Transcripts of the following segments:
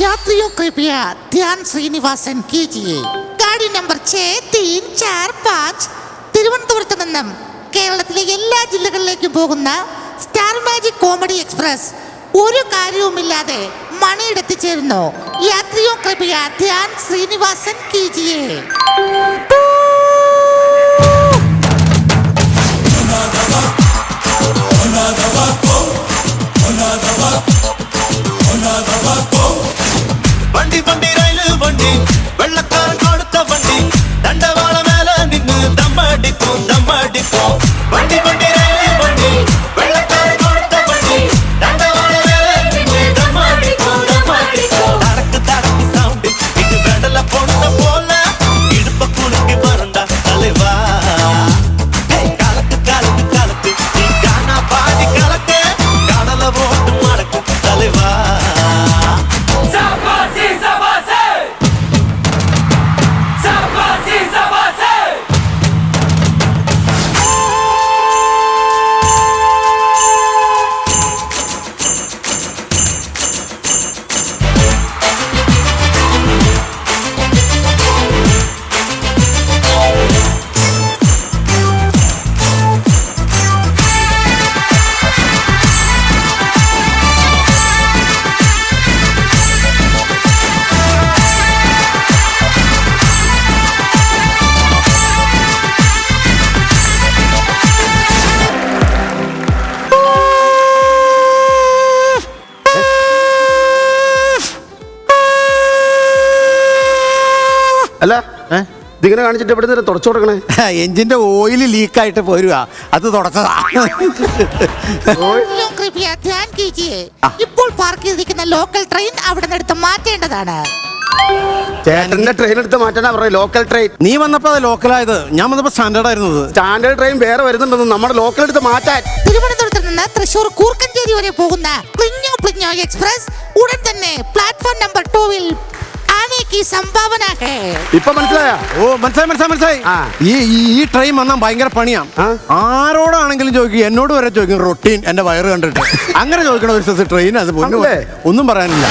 यात्रियों कृपया ध्यान ശ്രീനിവാസൻ कीजिए गाड़ी नंबर 6345 തിരുവനന്തപുരത്ത് നിന്നും കേരളത്തിലെ എല്ലാ ജില്ലകളിലേക്കും പോകുന്ന സ്റ്റാർ മാജിക് കോമഡി എക്സ്പ്രസ് ഒരു കാര്യവുമില്ലാതെ മണിയുടെ എത്തിച്ചേരുന്നു. यात्रियों कृपया ध्यान ശ്രീനിവാസൻ कीजिए. വണ്ടി വണ്ടി റെയില് വണ്ടി വെള്ളക്കാരൻ കൊടുത്ത വണ്ടി ദണ്ഡവാള മേലെ നിന്ന് ദമ്മടിക്കും വണ്ടി വണ്ടി റെയില് വണ്ടി വെള്ളക്കാരൻ കൊടുത്ത വണ്ടി ദണ്ഡവാള മേലെ നിന്ന് ദമ്മടിക്കും തടക്ക് തടക്ക് സൗണ്ട് ഇത് വെടല പൊണ്ണ പോലെ ഇടുപ്പ കുലുക്കി വരണ്ട തലവാ കലക്ക് കലക്ക് കലക്ക് നീ കാണാ പാടി കലക്ക് കടല പോട്ട് മടക്കും തലവാ. അല്ല ഇതിങ്ങനെ കാണിച്ചിട്ട് എവിടെ നിന്ന് തുടച്ചു കൊടുക്കണേ? എഞ്ചിന്റെ ഓയിൽ ലീക്കായിട്ട് പോരുക, അത് തുടച്ചതാ. यात्रियों कृपया ध्यान कीजिए. ഇപ്പോൾ പാർക്ക് ചെയ്തിരിക്കുന്ന ലോക്കൽ ട്രെയിൻ അവിടെ നിന്ന് എടുത്ത് മാറ്റേണ്ടതാണ്. ചേട്ടന്റെ ട്രെയിൻ എടുത്ത് മാറ്റാനാ പറയുന്നത്. ലോക്കൽ ട്രെയിൻ നീ വന്നപ്പോ അത് ലോക്കലായത്, ഞാൻ വന്നപ്പോ സ്റ്റാൻഡേർഡ് ആയിരുന്നത്. സ്റ്റാൻഡേർഡ് ട്രെയിൻ വേറെ വരുന്നുണ്ടെന്ന് നമ്മുടെ ലോക്കൽ എടുത്ത് മാറ്റാൻ. തിരുവനന്തപുരത്ത് നിന്ന് തൃശൂർ കൂർക്കഞ്ചേരി വരെ പോകുന്ന പ്ലിഞ്ഞോ പ്ലിഞ്ഞോ എക്സ്പ്രസ് ഉടൻ തന്നെ പ്ലാറ്റ്ഫോം നമ്പർ 2-ൽ ആനെ की संभावना है. ഇപ്പൊ മനസ്സിലായോ? ഓ മനസ്സിലായി. ഈ ട്രെയിൻ വന്നാൽ ഭയങ്കര പണിയാ. ആരോടാണെങ്കിലും ചോദിക്കും, എന്നോട് വരെ ചോദിക്കും റൊട്ടീൻ എന്റെ വയറ് കണ്ടിട്ട്. അങ്ങനെ ചോദിക്കണ ഒരു ദിവസം ട്രെയിൻ അത് ഒന്നും പറയാനില്ല.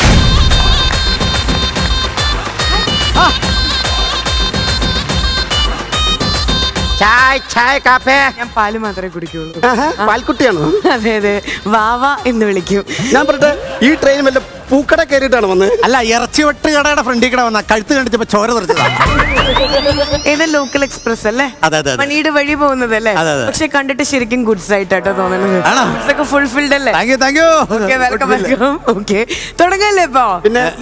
ചായ കാപ്പേ. ഞാൻ പാല് മാത്രമേ കുടിക്കുള്ളൂ. പാൽക്കുട്ടിയാണോ? അതെ അതെ, വാവ എന്ന് വിളിക്കും. ഞാൻ പറഞ്ഞിട്ട് ഈ ട്രെയിൻ വല്ല പൂക്കട കയറിയിട്ടാണ് വന്നത്? അല്ല, ഇറച്ചി വെട്ട് കടയുടെ ഫ്രണ്ടിൽ കൂടെ വന്ന കഴുത്ത് കണ്ടിച്ചപ്പോ ചോര തെറിച്ചതാ. ഏതാ ലോക്കൽ എക്സ്പ്രസ് അല്ലേ? അതെ. മണിയുടെ വഴി പോകുന്നതല്ലേ? പക്ഷെ കണ്ടിട്ട് ശരിക്കും ഗുഡ്സ് ആയിട്ടോ തോന്നുന്നത്. ഫുൾഫിൽഡ് അല്ലേ? Thank you. വെൽക്കം. ഓക്കെ, തുടങ്ങല്ലേ ഇപ്പൊ?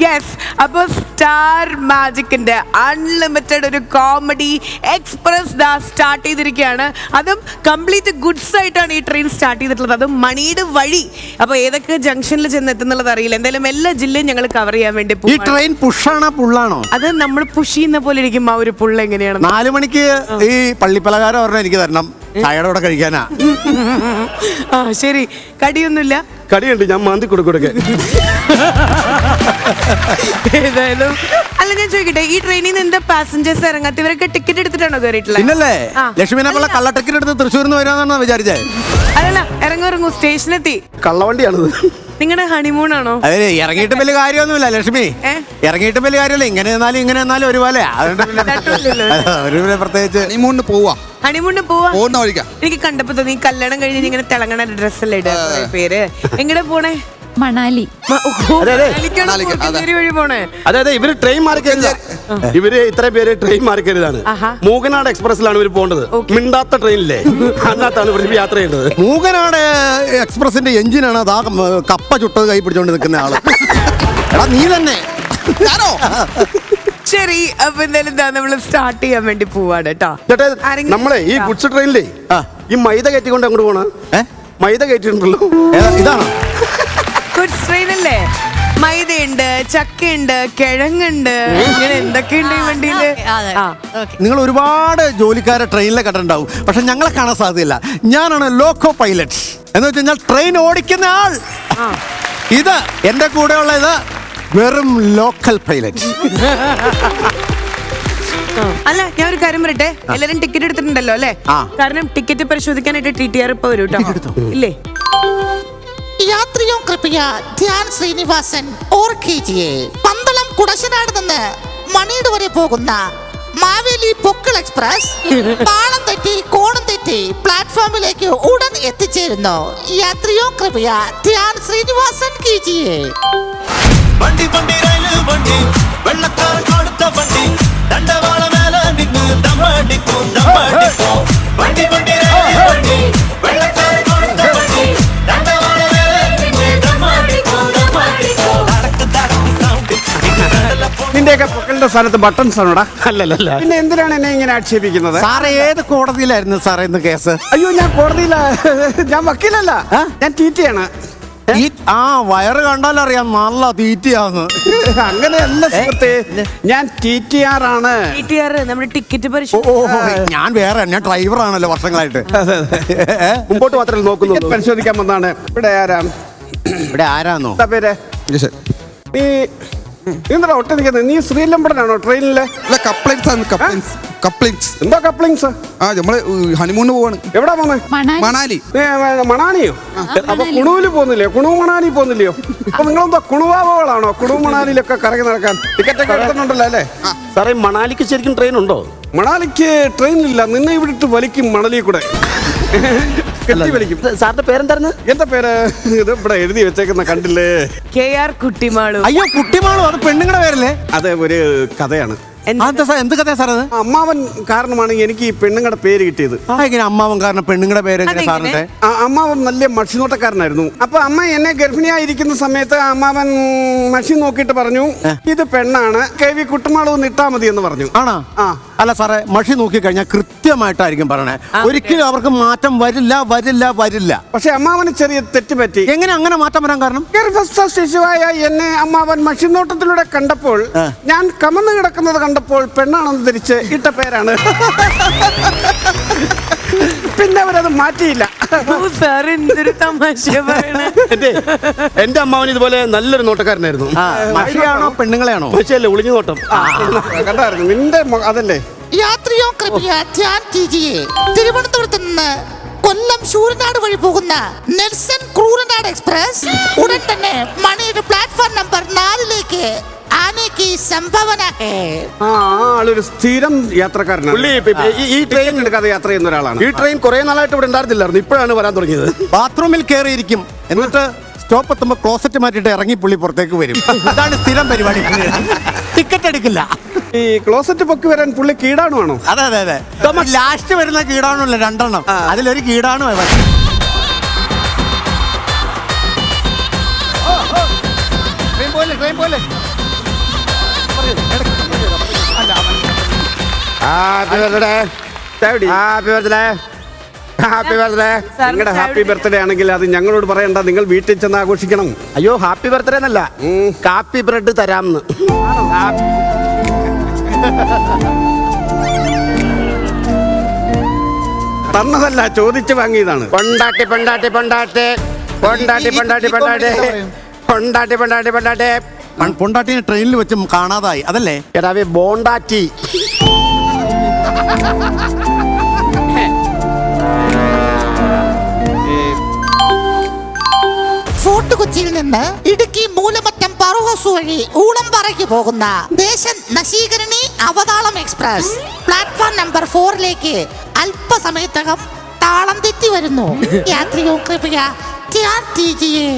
യെസ്, അപ്പൊ സ്റ്റാർ മാജിക്കിന്റെ അൺലിമിറ്റഡ് ഒരു കോമഡി എക്സ്പ്രസ് ദാ സ്റ്റാർട്ട് ചെയ്തിരിക്കുകയാണ്. അതും കംപ്ലീറ്റ് ഗുഡ്സ് ആയിട്ടാണ് ഈ ട്രെയിൻ സ്റ്റാർട്ട് ചെയ്തിട്ടുള്ളത്. അതും മണിയുടെ വഴി. അപ്പൊ ഏതൊക്കെ ജംഗ്ഷനിൽ ചെന്ന് എത്തുന്നുള്ളത് അറിയില്ല. എന്തായാലും എല്ലാ ജില്ലയും ഞങ്ങൾ കവർ ചെയ്യാൻ വേണ്ടി ഈ ട്രെയിൻ പുഷാണോ പുള്ളാണോ? അത് നമ്മൾ പുഷ് ചെയ്യുന്ന പോലെ ഇരിക്കും. ആ ഒരു പുള്ള എങ്ങനെയാണ്? 4 മണിക്ക് ഈ പള്ളിപ്പലകാരം ഒരെണ്ണം എനിക്ക് തരണം, ചായയുടെ കൂടെ കഴിക്കാനാ. ശരി, കടിയൊന്നുമില്ല? കടിയുണ്ട്, ഞാൻ മാന്തി കൊടുക്കെ. ഏതായാലും അല്ല, ഞാൻ ചോദിക്കട്ടെ, ഈ ട്രെയിനിൽ നിന്ന് എന്താ പാസഞ്ചേഴ്സ് ഇറങ്ങാത്ത? ഇവരൊക്കെ ടിക്കറ്റ് എടുത്തിട്ടാണോ കയറിയിട്ടുള്ളത്? പിന്നല്ലേ, ലക്ഷ്മിനെ പോലെ കള്ള ടിക്കറ്റ് എടുത്ത് തൃശ്ശൂരിന്ന് വരാന്നാണ് വിചാരിച്ചേ. അല്ലല്ല, ഇറങ്ങൂ, സ്റ്റേഷനെത്തി. കള്ളവണ്ടിയാണത്. നിങ്ങളുടെ ഹണിമൂൺ ആണോ? അതെ, ഇറങ്ങിയിട്ട് വലിയ കാര്യമൊന്നുമില്ല ലക്ഷ്മി, ഇറങ്ങിയിട്ട് വലിയ കാര്യമില്ല. ഇങ്ങനെ എന്നാലും ഒരുപോലെ. അതുകൊണ്ട് പ്രത്യേകിച്ച് ഹണിമൂണിന് പോവാ. എനിക്ക് കണ്ടപ്പോ തോന്നി കല്യാണം കഴിഞ്ഞ് ഇങ്ങനെ തിളങ്ങണ ഡ്രസ്സല്ലേ ഇടുക പേര്. എങ്ങനെ പോണേ? മണാലി. വഴി പോണേ? അതെ, ഇവര് ട്രെയിൻ മാറിക്കരുത്. ഇവര് ഇത്രയും പേര് ട്രെയിൻ മാറിക്കരുതാണ്. മൂകനാട് എക്സ്പ്രസിലാണ് ഇവർ പോകേണ്ടത്. മിണ്ടാത്ത ട്രെയിനില്ലേ, അതിനകത്താണ് ഇവർ യാത്ര ചെയ്യുന്നത്. മൂകനാട് എക്സ്പ്രസിന്റെ എഞ്ചിനാണ് അതാ കപ്പ ചുട്ടത് കൈ പിടിച്ചോണ്ട് നിൽക്കുന്ന ആള്. എടാ നീ തന്നെ. ശരി, അപ്പൊ എന്തായാലും നമ്മള് സ്റ്റാർട്ട് ചെയ്യാൻ വേണ്ടി പോവാണ് കേട്ടോ. നമ്മളെ ഈ ഗുഡ്സ് ട്രെയിനിലേ ഈ മൈദ കയറ്റിക്കൊണ്ട് അങ്ങോട്ട് പോണ. മൈദ കയറ്റിട്ടുണ്ടല്ലോ. ഇതാണോ ഗുഡ്സ് ട്രെയിൻ അല്ലേ? മൈദയുണ്ട്, ചക്കയുണ്ട്, കിഴങ്ങുണ്ട്, ഇങ്ങനെ എന്തൊക്കെയുണ്ട് ഈ വണ്ടിയില്. നിങ്ങൾ ഒരുപാട് ജോലിക്കാരെ ട്രെയിനിലെ കണ്ടിട്ടുണ്ടാവും, പക്ഷെ ഞങ്ങളെ കാണാൻ സാധ്യതയില്ല. ഞാനാണ് ലോക്കോ പൈലറ്റ് എന്ന് വെച്ച് കഴിഞ്ഞാൽ ട്രെയിൻ ഓടിക്കുന്ന ആൾ. ഇത് എന്റെ കൂടെ ഉള്ള ഇത് വെറും ലോക്കൽ പൈലറ്റ്. അല്ല, ഞാൻ ഒരു കാര്യം പറയട്ടെ, എല്ലാരും ടിക്കറ്റ് എടുത്തിട്ടുണ്ടല്ലോ അല്ലേ? കാരണം ടിക്കറ്റ് പരിശോധിക്കാനായിട്ട് TTR ഇപ്പൊ വരും കേട്ടോ. ഇല്ലേ? यात्रियों कृपया ध्यान श्रीनिवासन और कीजिए. കുടശനാട് നിന്ന് മണിയുടെ വരെ പോകുന്ന മാവേലി പൊക്കിൾ എക്സ്പ്രസ് പാളം തെറ്റി കോണം തെറ്റി പ്ലാറ്റ്ഫോമിലേക്ക് ഉടൻ എത്തിച്ചേരുന്നു. യാത്രിയോ കൃപയ ധ്യാൻ ശ്രീനിവാസൻ കീജിയെ. വണ്ടി വണ്ടി റെയിൽ വണ്ടി വെള്ളക്കാരൻ കൊടുത്ത വണ്ടി ദണ്ഡവാള മേലെ നിന്ന് ദമ്മടിക്കും ദമ്മടിക്കും. വണ്ടി വണ്ടി റെയിൽ വണ്ടി വെള്ളക്കാരൻ കൊടുത്ത വണ്ടി ദണ്ഡവാള മേലെ നിന്ന് ദമ്മടിക്കും ദമ്മടിക്കും. തടക്ക് തടക്ക് സൗണ്ട് നിന്റെയൊക്കെ പൊക്കലിന്റെ സ്ഥാനത്ത് ബട്ടൺസ് ആണോടാ? അല്ലല്ല പിന്നെ എന്തിനാണ് എന്നെ ഇങ്ങനെ ആക്ഷേപിക്കുന്നത്? സാറേ ഏത് കോടതിയിലായിരുന്നു സാറേ ഇന്ന് കേസ്? അയ്യോ, ഞാൻ കോടതിയില, ഞാൻ വക്കീലല്ല, ഞാൻ TT-യാണ്. ആ വയറ് കണ്ടാലറിയാം നല്ല തീറ്റയാന്ന്. അങ്ങനെയല്ല സുഹൃത്തേ, ഞാൻ TTR ആണ്. TTR നമ്മുടെ ടിക്കറ്റ് ഓ പരിശോധന. ഞാൻ വേറെ, ഞാൻ ഡ്രൈവറാണല്ലോ വർഷങ്ങളായിട്ട്. മുമ്പോട്ട് മാത്രമേ നോക്കുന്നുള്ളൂ. പരിശോധിക്കാൻ വന്നാണ്. ഇവിടെ ആരാ? ഇവിടെ ആരാന്നോ? എന്താ പേര്? നീ എന്താ ഒട്ട നിൽക്കുന്നത്? നീ ശ്രീലമ്പടനാണോ ട്രെയിനിലെ? എന്താ കപ്ലിങ്സ്? നമ്മള് ഹണിമൂണിന് പോവാണ്. എവിടാ പോന്നെ? മണാലി. മണാലിയോ? അപ്പൊ കുണുവില് പോകുന്നില്ലയോ? കുണു മണാലി പോകുന്നില്ലയോ? അപ്പൊ നിങ്ങളെന്താ കുണുവാവകളാണോ? കുണു മണാലിയിലൊക്കെ കറങ്ങി നടക്കാൻ ടിക്കറ്റ് ഒക്കെ എടുത്തിട്ടുണ്ടല്ലോ അല്ലേ? സാറേ മണാലിക്ക് ശരിക്കും ട്രെയിൻ ഉണ്ടോ? മണാലിക്ക് ട്രെയിനില്ല. നിന്നെ ഇവിടെ ഇട്ട് വലിക്കും മണലി കൂടെ കെട്ടി വലിക്കും. സാറിന്റെ പേരെന്തായിരുന്നു? എന്താ പേര്? ഇത് ഇവിടെ എഴുതി വെച്ചേക്കുന്ന കണ്ടില്ലേ? KR കുട്ടിമാളു. അയ്യോ കുട്ടിമാളോ, അത് പെണ്ണുങ്ങളുടെ പേരല്ലേ? അത് ഒരു കഥയാണ്. അതെന്താ സാർ, എന്ത് കഥയാ സാർ അത്? അമ്മാവൻ കാരണമാണ് എനിക്ക് ഈ പെണ്ണുങ്ങളുടെ പേര് കിട്ടിയത്. എങ്ങനെ അമ്മാവൻ കാരണം പെണ്ണുങ്ങളുടെ പേര് എങ്ങനെ സാറിന്റെ? അമ്മാവൻ നല്ല മഷിനോട്ടക്കാരനായിരുന്നു. അപ്പൊ അമ്മ എന്നെ ഗർഭിണിയായിരിക്കുന്ന സമയത്ത് അമ്മാവൻ മഷി നോക്കിയിട്ട് പറഞ്ഞു, ഇത് പെണ്ണാണ്, KV കുട്ടുമാളൂ ഇട്ടാ മതി എന്ന് പറഞ്ഞു. ആണോ? അല്ല സാറേ, മഷി നോക്കി കഴിഞ്ഞാൽ കൃത്യമായിട്ടായിരിക്കും പറയണേ. ഒരിക്കലും അവർക്ക് മാറ്റം വരില്ല വരില്ല വരില്ല. പക്ഷെ അമ്മാവന് ചെറിയ തെറ്റ് പറ്റി. എങ്ങനെ അങ്ങനെ മാറ്റം വരാൻ കാരണം? ഗർഭസ്ഥ ശിശുവായ എന്നെ അമ്മാവൻ മഷിനോട്ടത്തിലൂടെ കണ്ടപ്പോൾ, ഞാൻ കമന്ന് കിടക്കുന്നത് കണ്ടപ്പോൾ പെണ്ണാണെന്ന് ധരിച്ച് ഇട്ട പേരാണ്. പിന്നെ അവരത് മാറ്റിയില്ല. സാർ എന്തൊരു തമാശ പറയണേ. എന്റെ അമ്മാവൻ ഇതുപോലെ നല്ലൊരു നോട്ടക്കാരനായിരുന്നു. മഷിയാണോ പെണ്ണുങ്ങളെയാണോ? മഷിയല്ലേ, ഒളിഞ്ഞു നോട്ടം. കണ്ടായിരുന്നു നിന്റെ അതല്ലേ? യാത്രിയോ കൃപയ ധ്യാൻ കീജിയെ. തിരുവനന്തപുരത്ത് നിന്ന് കൊല്ലം ശൂരനാട് വഴി പോകുന്ന നെൽസൺ ക്രൂരനാട് എക്സ്പ്രസ് ഉടൻ തന്നെ മണിയുടെ പ്ലാറ്റ്ഫോം നമ്പർ 4ലേക്ക് ആനെ കി സംഭാവന ഹേ. ആളൊരു സ്ഥിരം യാത്രക്കാരനാണ്. പുള്ളി ഈ ട്രെയിൻ എടുക്കാതെ യാത്ര ചെയ്യുന്ന ഒരാളാണ്. ഈ ട്രെയിൻ കുറെ നാളായിട്ട് ഇവിടെ ഉണ്ടായിരുന്നില്ലായിരുന്നു, ഇപ്പോഴാണ് വരാൻ തുടങ്ങിയത്. ബാത്റൂമിൽ കയറിയിരിക്കും, എന്നിട്ട് സ്റ്റോപ്പ് എത്തുമ്പോ ക്ലോസറ്റ് മാറ്റിയിട്ട് ഇറങ്ങി പുള്ളി പുറത്തേക്ക് വരും. അതാണ് സ്ഥിരം പരിപാടി. ടിക്കറ്റ് എടുക്കില്ല. ഈ ക്ലോസറ്റ് പൊക്കി വരാൻ പുള്ളി കീടാണുവാണോ? അതെ അതെ അതെ. ലാസ്റ്റ് വരുന്ന കീടാണുല്ല 2 എണ്ണം, അതിലൊരു കീടാണു. നിങ്ങളുടെ ഹാപ്പി ബർത്ത്ഡേ ആണെങ്കിൽ അത് ഞങ്ങളോട് പറയണ്ട, നിങ്ങൾ വീട്ടിൽ ചെന്ന് ആഘോഷിക്കണം. അയ്യോ, ഹാപ്പി ബർത്ത്ഡേ എന്നല്ല, കാപ്പി ബ്രെഡ് തരാമെന്ന്. തന്നതല്ല, ചോദിച്ചു വാങ്ങിയതാണ്. പൊണ്ടാട്ടി പൊണ്ടാട്ടി പൊണ്ടാട്ടി പൊണ്ടാട്ടി പൊണ്ടാട്ടി പൊണ്ടാട്ടി പൊണ്ടാട്ടി പൊണ്ടാട്ടി പൊണ്ടാട്ടി. പൊണ്ടാട്ടിനെ ട്രെയിനിൽ വെച്ച് കാണാതായി, അതല്ലേ? എടാവേ ബോണ്ടാറ്റി. ഫോർട്ട് കൊച്ചിയിൽ നിന്ന് ഇടുക്കി മൂലമറ്റം പറോഹോസ് വഴി ഊളംപാറയ്ക്ക് പോകുന്ന ദേശ നശീകരണി അവതാളം എക്സ്പ്രസ് പ്ലാറ്റ്ഫോം നമ്പർ 4ലേക്ക് അല്പസമയത്തകം താളം തെറ്റി വരുന്നു. യാത്രികോ കൃപയ ധ്യാൻ കീജിയെ.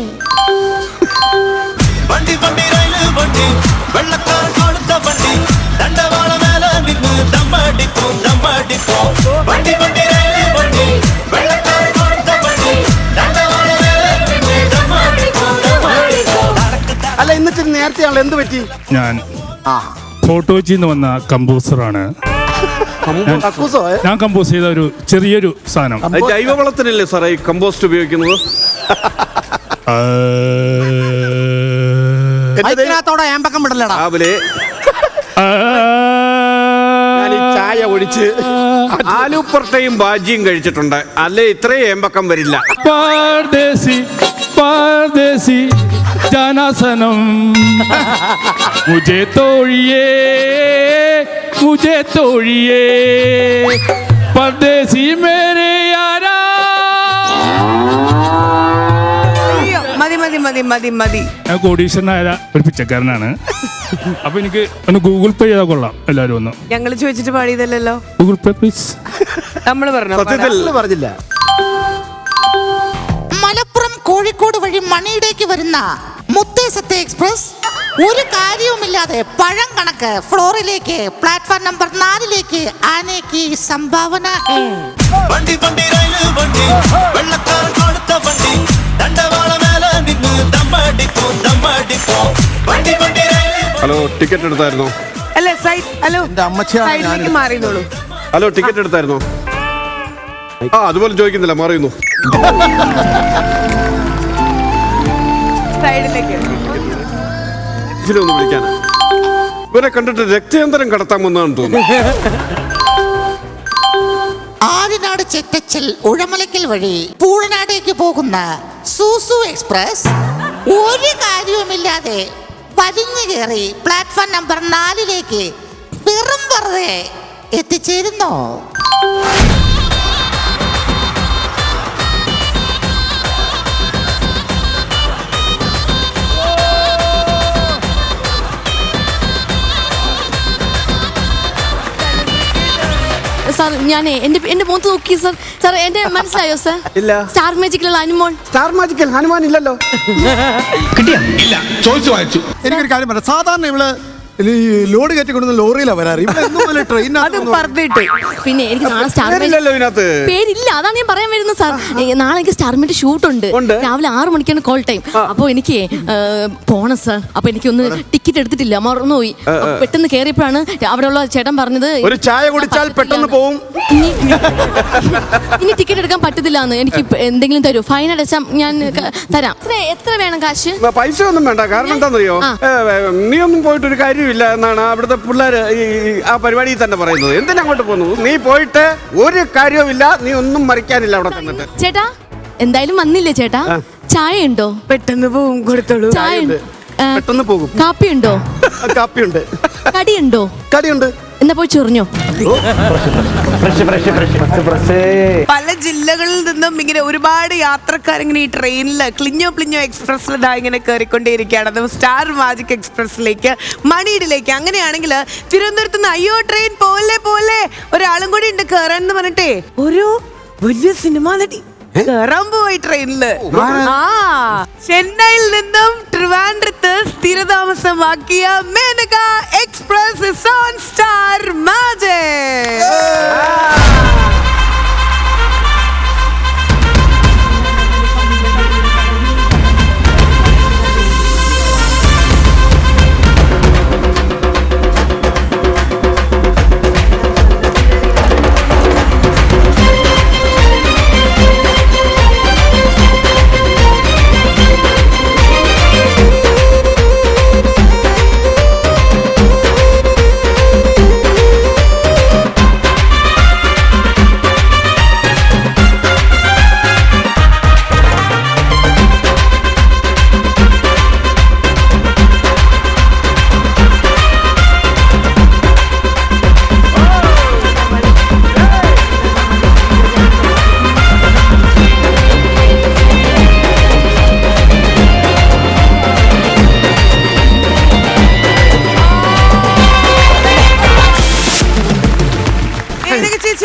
വണ്ടി വണ്ടി റെയിൽ വണ്ടി വെള്ളക്കാരൻ കൊടുത്ത വണ്ടി ദണ്ഡവാള മേലെ നിന്ന് ദമ്മടിക്കും ദമ്മടിക്കും. വണ്ടി വണ്ടി റെയിൽ വണ്ടി വെള്ളക്കാരൻ കൊടുത്ത വണ്ടി ദണ്ഡവാള മേലെ നിന്ന് ദമ്മടിക്കും ദമ്മടിക്കും. അല്ല, എന്നിട്ട് നേരത്തെയാണല്ലോ, എന്ത് പറ്റി? ഞാൻ ഫോർട്ട് കൊച്ചിയിൽ നിന്ന് വന്ന കമ്പോസറാണ്. ഞാൻ കമ്പോസ് ചെയ്ത ഒരു ചെറിയൊരു സാധനം. ജൈവവളത്തിനല്ലേ സാറേ ഈ കമ്പോസ്റ്റ് ഉപയോഗിക്കുന്നത്? അതിനകത്തോടെ ഏമ്പക്കം വിടലടാ. രാവിലെ ഞാൻ ഈ ചായ ഒഴിച്ച് ആലു പൊറോട്ടയും ബാജിയും കഴിച്ചിട്ടുണ്ട്. അല്ലേ ഇത്രയും ഏമ്പക്കം വരില്ല. പാർദേശി പാർദേശി ജാനാസനം മുझे തോഴിയേ മുझे തോഴിയേ പർദേശി മേരെ യാരാ. മതി മതി മതി മതി മതി. ഞാൻ കോടീശ്വരനായ ഒരു പിച്ചക്കാരനാണ്. അപ്പൊ എനിക്ക് ഒന്ന് ഗൂഗിൾ പേ ചെയ്താൽ കൊള്ളാം എല്ലാരും ഒന്ന്. ഞങ്ങൾ ചോദിച്ചിട്ട് പാടിയതല്ലോ. Google pay please. നമ്മൾ പറഞ്ഞു സത്യത്തിൽ പറഞ്ഞില്ല. മലപ്പുറം കോഴിക്കോട് വഴി മണിയിലേക്ക് വരുന്ന മുത്തേസത്തെ എക്സ്പ്രസ് ഒരു കാര്യവുമില്ലാതെ പഴം കണക്ക് ഫ്ലോറിലേക്ക് പ്ലാറ്റ്ഫോം നമ്പർ 4 ആനയ്ക്ക് സംഭാവന. വണ്ടി വണ്ടി റെയിൽ വണ്ടി വെള്ളക്കാരൻ കൊടുത്ത വണ്ടി ദണ്ഡവാള മേലെ നിന്ന് ദമ്മടിക്കും ദമ്മടിക്കും വണ്ടി വണ്ടി റെയിൽ. Hello, ticket എടുത്തായിരുന്നോ? അല്ല സൈഡ്. ഹലോ, എന്റെ അമ്മച്ചിയാണ് ഞാൻ സൈഡിലേക്ക് മാറിയതോളൂ. Hello, ticket എടുത്തായിരുന്നോ? അതുപോലെ ചോദിക്കുന്നില്ല, മാറിയുന്നു. സൈഡിലേക്ക്. ഒന്ന് വിളിക്കാൻ ഇവരെ കണ്ടിട്ട് രക്തയന്തരം കടത്താമെന്നാണ് തോന്നുന്നു. ആര്യനാട് ചെറ്റച്ചൽ ഉഴമലക്കൽ വഴി പൂഴനാടേക്ക് പോകുന്ന സൂസു എക്സ്പ്രസ് ഒരു കാര്യവുമില്ലാതെ വലിഞ്ഞു കയറി പ്ലാറ്റ്ഫോം നമ്പർ 4 വെറും വെറുതെ എത്തിച്ചേരുന്നു. സാർ ഞാനേ എന്റെ മുഖത്ത് നോക്കി സാർ എന്റെ മനസ്സിലായോ സാർ? ഇല്ല. സ്റ്റാർ മാജിക്കിലുള്ള അനുമോൾ. സ്റ്റാർ മാജിക്കൽ ഹനുമാൻ ഇല്ലല്ലോ. എനിക്കൊരു കാര്യം പറയാം. സാധാരണ ഇവള് ഈ ലോഡ് കയറ്റി കൊണ്ടുവന്ന ലോറിയിലാണ് വരാറ്. അത് ട്രെയിനിനകത്ത് പറഞ്ഞിട്ട് പിന്നെ എനിക്ക് നാളെ സ്റ്റാർ പേരില്ലല്ലോ ഇതിനകത്ത്. പേരില്ല, അതാണ് ഞാൻ പറയാൻ വരുന്നത് സാർ. നാളെ എനിക്ക് സ്റ്റാർ മാജിക് ഷൂട്ട് ഉണ്ട്. രാവിലെ 6 മണിക്കാണ് കോൾ ടൈം. അപ്പൊ എനിക്ക് പോണം സാർ. അപ്പൊ എനിക്കൊന്ന് ടിക്കറ്റ് എടുത്തിട്ടില്ല, മറന്നുപോയി. പെട്ടെന്ന് കയറിയപ്പോഴാണ് അവിടെയുള്ള ചേട്ടൻ പറഞ്ഞത് ഒരു ചായ കുടിച്ചാൽ പെട്ടെന്ന് പോവും. ഇനി ടിക്കറ്റ് എടുക്കാൻ പറ്റത്തില്ല എന്ന്. എനിക്ക് എന്തെങ്കിലും തരൂ, ഫൈൻ അടച്ചാൽ ഞാൻ തരാം. എത്ര വേണം കാശ്? പൈസ ഒന്നും വേണ്ട. കാരണം എന്താണെന്നറിയോ, നീ ഒന്നും പോയിട്ട് ഒരു കാര്യമില്ല എന്നാണ് അവിടുത്തെ പിള്ളേർ ആ പരിപാടിയിൽ തന്നെ പറയുന്നത്. എന്തിനാ അങ്ങോട്ട് പോകുന്നു? നീ പോയിട്ട് ഒരു കാര്യവുമില്ല, നീ ഒന്നും മറിക്കാനില്ല അവിടെ തന്നിട്ട്. ചേട്ടാ എന്തായാലും വന്നില്ലേ ചേട്ടാ? ചായ ഉണ്ടോ? പെട്ടെന്ന് പോവും, കൊടുത്തോളൂ. ചായ പെട്ടെന്ന് പോകും. കാപ്പി ഉണ്ടോ? കാപ്പിയുണ്ട്. കടിയുണ്ടോ? കടിയുണ്ട്. എന്നാ പോയി ചൊറിഞ്ഞോ. പല ജില്ലകളിൽ നിന്നും ഇങ്ങനെ ഒരുപാട് യാത്രക്കാരിങ്ങനെ ഈ ട്രെയിനിൽ ക്ലിഞ്ഞോ എക്സ്പ്രസ്സിൽ ഇതാ ഇങ്ങനെ കയറിക്കൊണ്ടേയിരിക്കുകയാണ്. അത് സ്റ്റാർ മാജിക് എക്സ്പ്രസ്സിലേക്ക്, മണിയിലേക്ക്. അങ്ങനെയാണെങ്കിൽ തിരുവനന്തപുരത്ത് നിന്ന് അയ്യോ ട്രെയിൻ പോലെ ഒരാളും കൂടി ഉണ്ട് കയറാൻ എന്ന് പറഞ്ഞിട്ടേ ഒരു വലിയ സിനിമ നടി കയറാൻ പോയി ട്രെയിനില്. ചെന്നൈയിൽ നിന്നും ട്രിവാൻഡ്രത്ത് സ്ഥിരതാമസമാക്കിയ Menaka express is on star magic.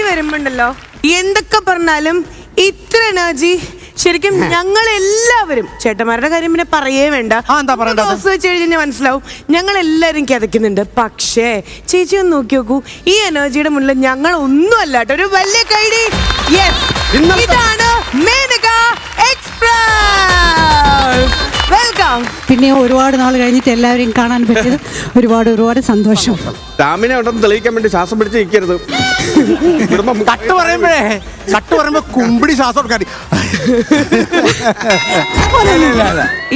വരുമ്പോണ്ടല്ലോ എന്തൊക്കെ പറഞ്ഞാലും ഇത്ര എനർജി ശരിക്കും ഞങ്ങൾ എല്ലാവരും, ചേട്ടന്മാരുടെ കാര്യം പിന്നെ പറയേ വേണ്ട, ദിവസം വെച്ച് കഴിഞ്ഞാൽ മനസ്സിലാവും, ഞങ്ങൾ എല്ലാവരും കിതയ്ക്കുന്നുണ്ട്. പക്ഷേ ചേച്ചി ഒന്ന് നോക്കി നോക്കൂ, ഈ എനർജിയുടെ മുന്നിൽ ഞങ്ങൾ ഒന്നും അല്ലാട്ടോ. ഒരു വലിയ കൈഡി. ഇതാണ് മേനക എക്സ്പ്രസ്. വെൽക്കം. പിന്നെ ഒരുപാട് നാൾ കഴിഞ്ഞിട്ട് എല്ലാവരെയും കാണാൻ പറ്റിയത് ഒരുപാട് സന്തോഷം. സ്റ്റാമിന ഉണ്ടെന്ന് തെളിയിക്കാൻ വേണ്ടി ശ്വാസം പിടിച്ച് നിൽക്കരുത്. കട്ട് പറയുമ്പോ കുമ്പിടി ശ്വാസം കൊടുക്കാൻ.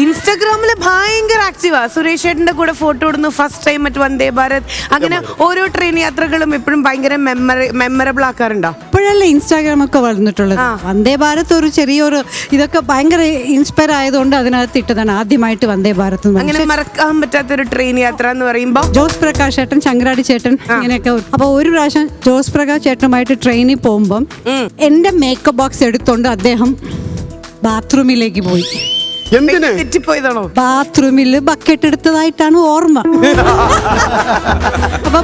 ഇൻസ്റ്റാഗ്രാമില് ഭയങ്കര ആക്റ്റീവാ. സുരേഷ് ചേട്ടന്റെ കൂടെ ഫോട്ടോ ഇടുന്നു, ഫസ്റ്റ് ടൈം മറ്റ് വന്ദേ ഭാരത്. അങ്ങനെ ഓരോ ട്രെയിൻ യാത്രകളും എപ്പോഴും ഭയങ്കര മെമ്മറബിൾ ആക്കാറുണ്ടോ? ഇപ്പോഴല്ലേ ഇൻസ്റ്റാഗ്രാം ഒക്കെ വളർന്നിട്ടുള്ളത്. വന്ദേ ഭാരത് ഒരു ചെറിയൊരു ഇതൊക്കെ ഭയങ്കര ഇൻസ്പയർ ആയതുകൊണ്ട് അതിനകത്ത് ഇട്ടതാണ് ആദ്യമായിട്ട് വന്ദേ ഭാരത്. അങ്ങനെ മറക്കാൻ പറ്റാത്തൊരു ട്രെയിൻ യാത്ര എന്ന് പറയുമ്പോ ജോസ് പ്രകാശ് ചേട്ടൻ, ശങ്കരാടി ചേട്ടൻ, ഇങ്ങനെയൊക്കെ. അപ്പൊ ഒരു പ്രാവശ്യം ജോസ് പ്രകാശ് ചേട്ടനുമായിട്ട് ട്രെയിനിൽ പോകുമ്പം എന്റെ മേക്കപ്പ് ബോക്സ് എടുത്തോണ്ട് അദ്ദേഹം ബാത്റൂമിലേക്ക് പോയി. എന്തിന്? തെറ്റിപ്പോയതാണോ? ബാത്റൂമിൽ ബക്കറ്റ് എടുത്തതായിട്ടാണ് ഓർമ്മ. അപ്പൊ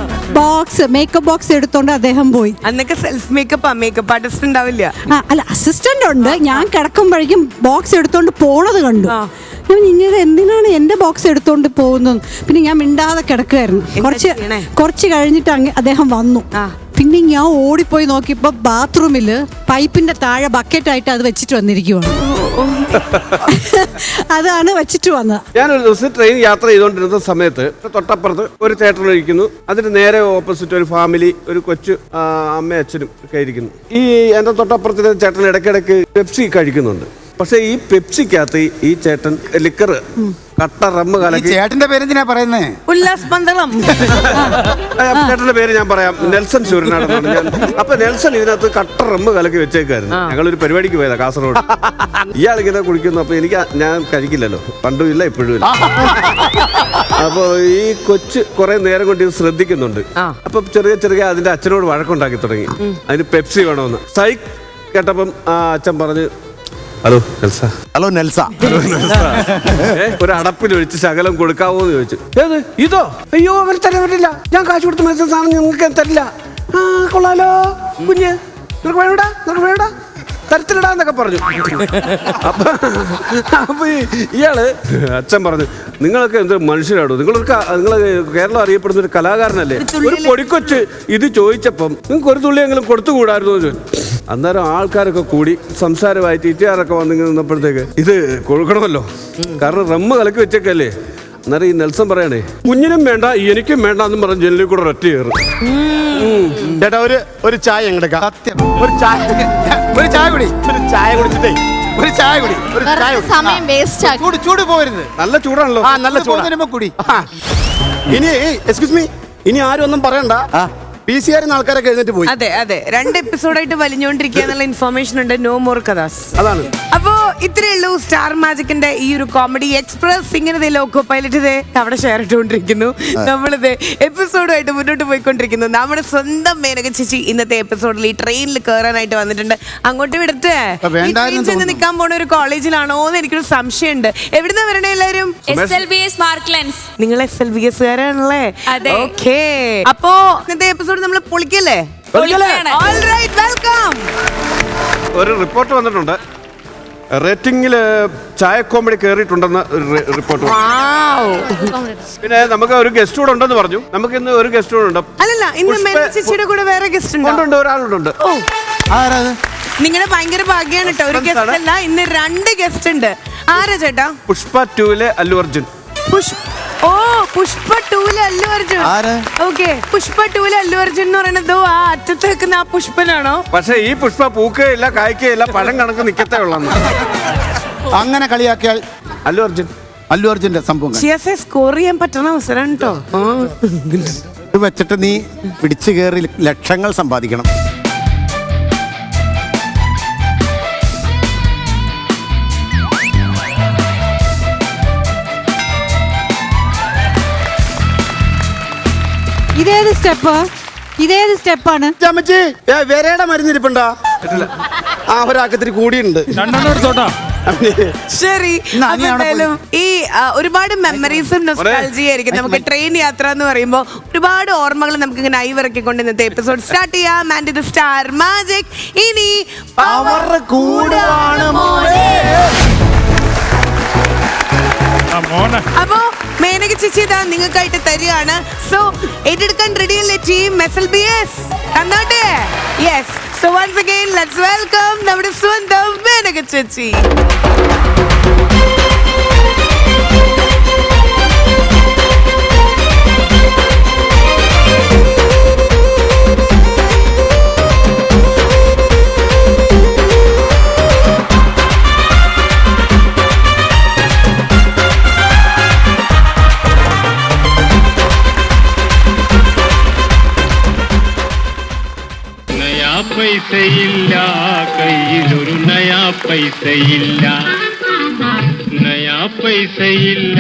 മേക്കപ്പ് ബോക്സ് എടുത്തോണ്ട് അദ്ദേഹം പോയി. അന്നൊക്കെ സെൽഫ് മേക്കപ്പ് ആർട്ടിസ്റ്റ് ഉണ്ടാവില്ല. അല്ല, അസിസ്റ്റന്റ് ഉണ്ട്. ഞാൻ കിടക്കുമ്പോഴേക്കും ബോക്സ് എടുത്തോണ്ട് പോണത് കണ്ടു. ഇങ്ങനെ എന്തിനാണ് എന്റെ ബോക്സ് എടുത്തോണ്ട് പോകുന്നത്? പിന്നെ ഞാൻ മിണ്ടാതെ കിടക്കുമായിരുന്നു. കുറച്ച് കഴിഞ്ഞിട്ട് അദ്ദേഹം വന്നു. പിന്നെ ഞാൻ ഓടിപ്പോയി നോക്കിയപ്പോ ബാത്റൂമില് പൈപ്പിന്റെ താഴെ ബക്കറ്റായിട്ട് അത് വെച്ചിട്ട് വന്നിരിക്കുവാണ്. അതാണ് വെച്ചിട്ട് വന്നത്. ഞാനൊരു ദിവസം ട്രെയിൻ യാത്ര ചെയ്തുകൊണ്ടിരുന്ന സമയത്ത് തൊട്ടപ്പുറത്ത് ഒരു തിയേറ്റർ ഇരിക്കുന്നു. അതിന് നേരെ ഓപ്പോസിറ്റ് ഒരു ഫാമിലി, ഒരു കൊച്ചു അമ്മയും അച്ഛനും ഒക്കെ ഇരിക്കുന്നു. ഈ എന്റെ തൊട്ടപ്പുറത്തെ ചേട്ടൻ ഇടയ്ക്കിടയ്ക്ക് പെപ്സി കഴിക്കുന്നുണ്ട്. പക്ഷെ ഈ പെപ്സിക്കകത്ത് ഈ ചേട്ടൻ ലിക്കർ കട്ട റമ്മ് കലക്കി. ചേട്ടന്റെ പേര് എന്തിനാ പറയുന്നേ? ഉല്ലാസ് പന്തളം. ചേട്ടന്റെ പേര് ഞാൻ പറയാം, നെൽസൺ സൂര്യനാടെന്നാണ് ഞാൻ. അപ്പൊ നെൽസൺ ഇതിനകത്ത് കട്ട റമ്മ് കലക്കി വെച്ചേക്കായിരുന്നു. ഞങ്ങളൊരു പരിപാടിക്ക് പോയതാ കാസർഗോഡ്. ഇയാളിങ്ങനെ കുടിക്കുന്നു. അപ്പൊ ഞാൻ കഴിക്കില്ലല്ലോ, പണ്ടും ഇല്ല ഇപ്പോഴും ഇല്ല. അപ്പൊ ഈ കൊച്ച് കുറെ നേരം കൊണ്ട് ഇത് ശ്രദ്ധിക്കുന്നുണ്ട്. അപ്പൊ ചെറിയ അതിന്റെ അച്ഛനോട് വഴക്കുണ്ടാക്കി തുടങ്ങി. അതിന് പെപ്സി വേണമെന്ന്. സൈക്ക് കേട്ടപ്പം അച്ഛൻ പറഞ്ഞ്, ഹലോ നെൽസ. ഹലോ നെൽസ. ഒരു അടപ്പിലൊഴിച്ച് ശകലം കൊടുക്കാവോ എന്ന് ചോദിച്ചു. ഏത് ഇതോ? അയ്യോ അങ്ങനെ തരാൻ പറ്റില്ല, ഞാൻ കാശ് കൊടുത്ത് മേടിച്ച സാധനം നിങ്ങൾക്ക് തരില്ല. കൊള്ളാലോ കുഞ്ഞ്, നിനക്ക് വേണ്ട തരത്തിലിടാന്നൊക്കെ പറഞ്ഞു. അപ്പൊ ഇയാള് അച്ഛൻ പറഞ്ഞു, നിങ്ങളൊക്കെ എന്തൊരു മനുഷ്യരാടോ, നിങ്ങൾ കേരളം അറിയപ്പെടുന്ന ഒരു കലാകാരനല്ലേ, ഒരു പൊടിക്കൊച്ച് ഇത് ചോദിച്ചപ്പം നിങ്ങൾക്ക് ഒരു തുള്ളിയെങ്കിലും കൊടുത്തുകൂടായിരുന്നു എന്ന് ചോദിച്ചു. അന്നേരം ആൾക്കാരൊക്കെ കൂടി സംസാരമായിട്ട് ഇറ്റുകാരൊക്കെ വന്നിങ്ങനെ നിന്നപ്പോഴത്തേക്ക് ഇത് കൊടുക്കണമല്ലോ, കാരണം റമ്മ് കലക്കി വെച്ചേക്കല്ലേ. അന്നേരം ഈ നെൽസൺ പറയണേ, കുഞ്ഞിനും വേണ്ട എനിക്കും വേണ്ട എന്നും പറഞ്ഞ് ജനലിൽ കൂടെ ഒറ്റ കയറും. ചേട്ടാ ഒരു ചായ എടുക്കാം. സത്യം, ഒരു ചായ കുടിച്ചിട്ടേ സമയം വേസ്റ്റ് ചൂട് പോരുത്. നല്ല ചൂടാണല്ലോ. നല്ല ചൂട് കുടി. ഇനി എക്സ്ക്യൂസ് മീ, ഇനി ആരും ഒന്നും പറയണ്ട. PCR ആൾക്കാരൊക്കെ എഴുന്നേറ്റ് പോയി. അതെ 2 എപ്പിസോഡായിട്ട് വലിഞ്ഞുകൊണ്ടിരിക്കുക എന്നുള്ള ഇൻഫർമേഷൻ ഉണ്ട്. നോ മോർ കഥാസ്. അതാണ്. അപ്പോ ഇത്രയേ ഉള്ളൂ സ്റ്റാർ മാജിക്കിന്റെ ഈ ഒരു കോമഡി എക്സ്പ്രസ്. ഇങ്ങനെ ലോക്കോ പൈലറ്റ് അവിടെ ഷെയർ ഇട്ടുകൊണ്ടിരിക്കുന്നു. നമ്മളിത് എപ്പിസോഡുമായിട്ട് മുന്നോട്ട് പോയിക്കൊണ്ടിരിക്കുന്നു. നമ്മുടെ സ്വന്തം മേനക ചേച്ചി ഇന്നത്തെ എപ്പിസോഡിൽ ഈ ട്രെയിനിൽ കയറാനായിട്ട് വന്നിട്ടുണ്ട്. അങ്ങോട്ട് വിടട്ടെ. ചെന്ന് നിൽക്കാൻ പോണ ഒരു കോളേജിലാണോ എന്ന് എനിക്കൊരു സംശയമുണ്ട്. എവിടുന്ന വരണേ എല്ലാവരും? നിങ്ങൾ SLBS കാരാണല്ലേ? ഓക്കേ. അപ്പോ ഇന്നത്തെ എപ്പിസോഡ് നമ്മൾ പൊളിക്കല്ലേ? ഒരു റിപ്പോർട്ട് വന്നിട്ടുണ്ട്. റേറ്റിംഗില് ചായ കോമഡി കയറിയിട്ടുണ്ടെന്ന് റിപ്പോർട്ട്. പിന്നെ നമുക്ക് ഒരു ഗസ്റ്റ് കൂടെ ഉണ്ടെന്ന് പറഞ്ഞു. നമുക്ക് ഇന്ന് ഒരു ഗസ്റ്റ് കൂടെ ഉണ്ട്. അല്ലല്ല, ഇന്ന് മേനക ചേച്ചിയുടെ കൂടെ വേറെ ഗസ്റ്റ് ഉണ്ട്. ഒരാളുണ്ട്. നിങ്ങളുടെ ഭയങ്കര ഭാഗ്യാണ് കേട്ടോ. ഒരു ഗസ്റ്റ് അല്ല, ഇന്ന് 2 ഗസ്റ്റ് ഉണ്ട്. ആരാ ചേട്ടാ? പുഷ്പ 2 അല്ലു അർജുൻ. പുഷ്പ 2 അല്ലു അർജുൻ. ഓക്കെ, പുഷ്പ 2 അല്ലു അർജുൻ എന്ന് പറയുന്നത് ആ അറ്റത്ത് വെക്കുന്ന ആ പുഷ്പനാണോ? പക്ഷെ ഈ പുഷ്പ പൂക്കുകയില്ല, കായ്ക്കുകയില്ല, പഴം കണക്ക് നിക്കത്തേ ഉള്ളൂ. അങ്ങനെ കളിയാക്കിയാൽ അല്ലു അർജുന്റെ സംഭവം സ്കോർ ചെയ്യാൻ പറ്റുന്ന അവസരം കേട്ടോ. ഇത് വെച്ചിട്ട് നീ പിടിച്ചു കയറി ലക്ഷങ്ങൾ സമ്പാദിക്കണം. ഇതേത് സ്റ്റെപ്പാണ്? ചമ്മച്ചി വേറെയുടെ മരുന്നിരിപ്പുണ്ടോ? ഒരാക്കത്തിരി കൂടിയുണ്ട്. ശരി, ഈ ഒരുപാട് മെമ്മറീസും നൊസ്റ്റാൾജിയ ആയിരിക്കും നമുക്ക് ട്രെയിൻ യാത്ര എന്ന് പറയുമ്പോൾ. ഒരുപാട് ഓർമ്മകൾ നമുക്ക് ഇങ്ങനെ അയവിറക്കിക്കൊണ്ട് ഇന്നത്തെ എപ്പിസോഡ് സ്റ്റാർട്ട് ചെയ്യാം. ആൻഡ് ഇത് സ്റ്റാർ മാജിക്. ഇനി പവർ കൂടാണ് മോനെ. അപ്പോ മേനക ചേച്ചി ഇതാ നിങ്ങൾക്കായിട്ട് തരികയാണ്. സോ ഏറ്റെടുക്കാൻ റെഡിയല്ലേ ടീം SLBS? കണ്ടോട്ടെ. Yes. So once again let's welcome നമ്മുടെ സ്വന്തം മേനക ചേച്ചി. പൈസയില്ല കയ്യിലൊരു നയാ പൈസയില്ല, നയാ പൈസയില്ല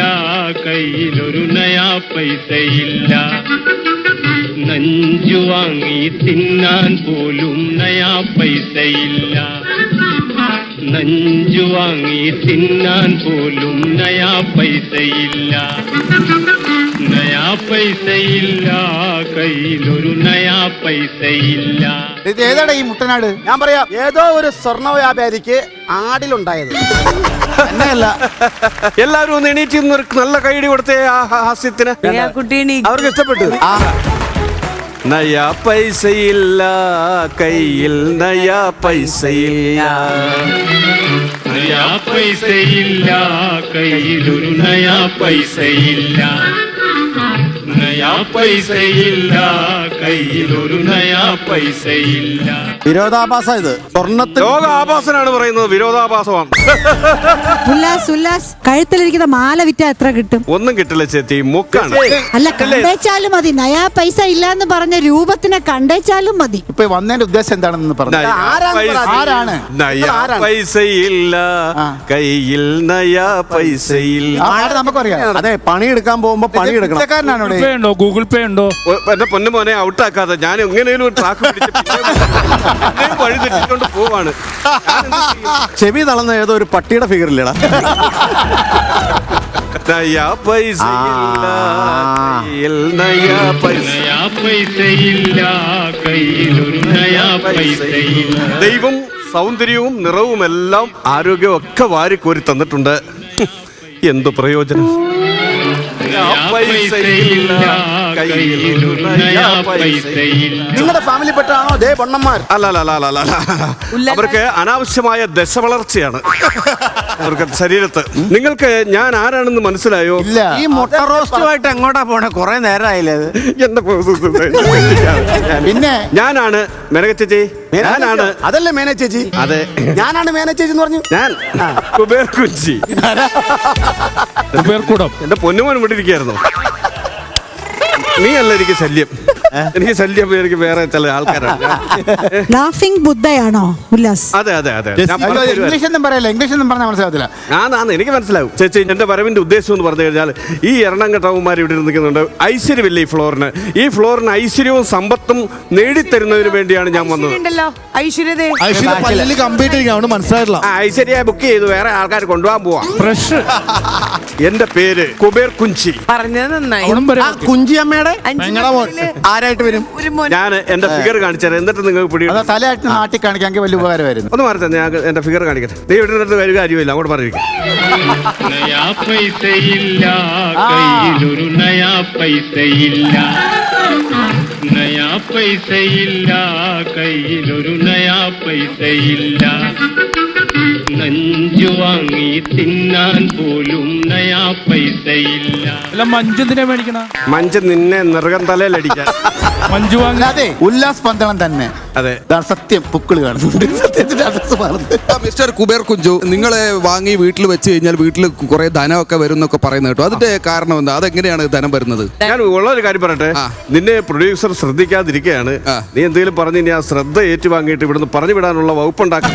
കയ്യിലൊരു നയാ പൈസയില്ല, നഞ്ചു വാങ്ങി തിന്നാൻ പോലും നയാ പൈസയില്ല. നഞ്ചു വാങ്ങി തിന്നാൻ പോലും നയാ പൈസയില്ല, നയാ പൈസയില്ല, കയ്യിലൊരു നയാ പൈസയില്ല. ഇത് ഏതാടാ ഈ മുട്ടനാട്? ഞാൻ പറയാം, ഏതോ ഒരു സ്വർണ്ണ വ്യാപാരിക്ക് ആടിലുണ്ടായത്. എന്നല്ല, എല്ലാവരും ഒന്ന് എണീറ്റ് നിന്ന് ഒരു നല്ല കൈയടി കൊടുത്തേ ആ ഹാസ്യത്തിന്. അവർക്ക് ഇഷ്ടപ്പെട്ടു. നയാ പൈസയില്ല, കയ്യിൽ നയാ പൈസയില്ല, നയാ പൈസയില്ല, കയ്യിലൊരു നയാ പൈസയില്ല, നയാ പൈസയില്ല, കയ്യിലൊരു നയാ പൈസയില്ല. വിരോധാഭാസം ഇത്. സ്വർണ്ണത്തിൽ ലോക ആഭാസനാണ് പറയുന്നത്, വിരോധാഭാസമാണ്. ഉല്ലാസ് കഴുത്തിലിരിക്കുന്ന മാല വിറ്റ എത്ര കിട്ടും? ഒന്നും കിട്ടില്ല ചേച്ചി, മുക്കാണ്. അല്ല, കണ്ടേച്ചാലും മതി. നയാ പൈസ ഇല്ലാന്ന് പറഞ്ഞ രൂപത്തിനെ കണ്ടേച്ചാലും മതി. ഇപ്പൊ വന്നതിന്റെ ഉദ്ദേശം എന്താണെന്ന് പറഞ്ഞു. ആരാണ്? നയാ പൈസയില്ല, കയ്യിൽ നയാ പൈസയില്ല. നമുക്കറിയാം. അതെ, പണിയെടുക്കാൻ പോകുമ്പോ പണിയെടുക്കണം. പിച്ചക്കാരനാണോ? ഉണ്ടോ, ഗൂഗിൾ പേ ഉണ്ടോ? എന്റെ പൊന്നു മോനെ ഔട്ടാക്കാതെ ഞാൻ എങ്ങനെയും ട്രാക്ക് പിടിച്ച് വഴി തെറ്റിക്കൊണ്ട് പോവാണ്. ചെവി തളർന്ന ഏതോ ഒരു പട്ടിയുടെ ഫിഗർ ഇല്ലടാ. നയാ പൈസയില്ല, കയ്യിൽ നയാ പൈസ, നയാ പൈസയില്ല, കയ്യിലൊരു നയാ പൈസയില്ല. ദൈവം സൗന്ദര്യവും നിറവും എല്ലാം ആരോഗ്യവും ഒക്കെ വാരിക്കോരി തന്നിട്ടുണ്ട്. എന്തു പ്രയോജനം? നിങ്ങളുടെ ഫാമിലിപ്പെട്ടാണോ ദേ പൊണ്ണന്മാർ? അല്ല, അവർക്ക് അനാവശ്യമായ ദശവളർച്ചയാണ് അവർക്ക് ശരീരത്ത്. നിങ്ങൾക്ക് ഞാൻ ആരാണെന്ന് മനസ്സിലായോ? ഇല്ല. ഈ മുട്ട റോസ്റ്റുമായിട്ട് എങ്ങോട്ടാ പോണേ? കുറെ നേരമായില്ലേ അത്? എന്റെ പിന്നെ ഞാനാണ് മേനക ചേച്ചി, ഞാനാണ്. അതല്ലേ മേന ചേച്ചി? അതെ, ഞാനാണ് മേന ചേച്ചി എന്ന് പറഞ്ഞു. ഞാൻ കുബേർ കുഞ്ചി. കുബേർക്കുടം. എന്റെ പൊന്നുമോൻ ഇവിടെ ഇരിക്കായിരുന്നു. നീ അല്ല എനിക്ക് ശല്യം. എനിക്ക് ശല്യം എനിക്ക് വേറെ ചില ആൾക്കാരാണ്. ലാഫിംഗ് ബുദ്ധയാണോ ഉല്ലാസ്? അതെ ഇംഗ്ലീഷ് ഒന്നും പറയല്ല. ഇംഗ്ലീഷ് ഒന്നും പറഞ്ഞാൽ മനസ്സിലാകത്തില്ല. എനിക്ക് മനസ്സിലാവും ചേച്ചി. എന്റെ വരവിന്റെ ഉദ്ദേശം എന്ന് പറഞ്ഞു കഴിഞ്ഞാൽ ഈ എറണാകുളമാർ ഇവിടെ നിൽക്കുന്നുണ്ട്. ഐശ്വര്യമില്ല ഈ ഫ്ലോറിന്. ഈ ഫ്ലോറിന് ഐശ്വര്യവും സമ്പത്തും നേടിത്തരുന്നതിന് വേണ്ടിയാണ് ഞാൻ വന്നത്. ഐശ്വര്യ ബുക്ക് ചെയ്തു, വേറെ ആൾക്കാർ കൊണ്ടുപോകാൻ പോവാ. ഫ്രഷ്. എന്റെ പേര് കുബേർ കുഞ്ചി. പറഞ്ഞത് നന്നായി. കുഞ്ചിയമ്മയുടെ ആരായിട്ട് വരും? ഞാൻ എന്റെ ഫിഗർ കാണിച്ചാൽ എന്നിട്ട് നിങ്ങൾക്ക് പിടി. അതോ തലയായിട്ട് നാട്ടിൽ കാണിക്കാൻ വലിയ ഉപകാരമായിരുന്നു. ഒന്ന് മാറി തന്നെ, ഞാൻ എന്റെ ഫിഗർ കാണിക്കട്ടെ. നീ ഇവിടെ ഒരു കാര്യമില്ല, അങ്ങോട്ട് പറഞ്ഞിരിക്കും. നയാ പൈസയില്ല, കയ്യിലൊരു നയാ പൈസയില്ല, നയാ പൈസയില്ല, കയ്യിലൊരു നയാ പൈസയില്ല, നഞ്ചു വാങ്ങി തിന്നാൻ പോലും നയാ പൈസയില്ല. അല്ല, മഞ്ജുദിനെ മേടിക്കണ? മഞ്ച് നിന്നെ നിറകം തലയിലടിക്കാൻ. മഞ്ജു വാങ്ങി. അതെ, ഉല്ലാസ് പന്തളം തന്നെ. അതെ, സത്യം പുക്കിള് കാണുന്നുണ്ട്. മിസ്റ്റർ കുബേർ കുഞ്ചു, നിങ്ങളെ വാങ്ങി വീട്ടിൽ വെച്ച് കഴിഞ്ഞാൽ വീട്ടിൽ കുറെ ധനമൊക്കെ വരും എന്നൊക്കെ പറയുന്നത് കേട്ടോ. അതിന്റെ കാരണം എന്താ? അതെങ്ങനെയാണ് ധനം വരുന്നത്? ഞാൻ ഉള്ളൊരു കാര്യം പറയട്ടെ. നിന്നെ പ്രൊഡ്യൂസർ ശ്രദ്ധിക്കാതിരിക്കുകയാണ്. നീ എന്തെങ്കിലും പറഞ്ഞു ഇനി ആ ശ്രദ്ധ ഏറ്റുവാങ്ങിയിട്ട് ഇവിടുന്ന് പറഞ്ഞു വിടാനുള്ള വകുപ്പുണ്ടാക്കി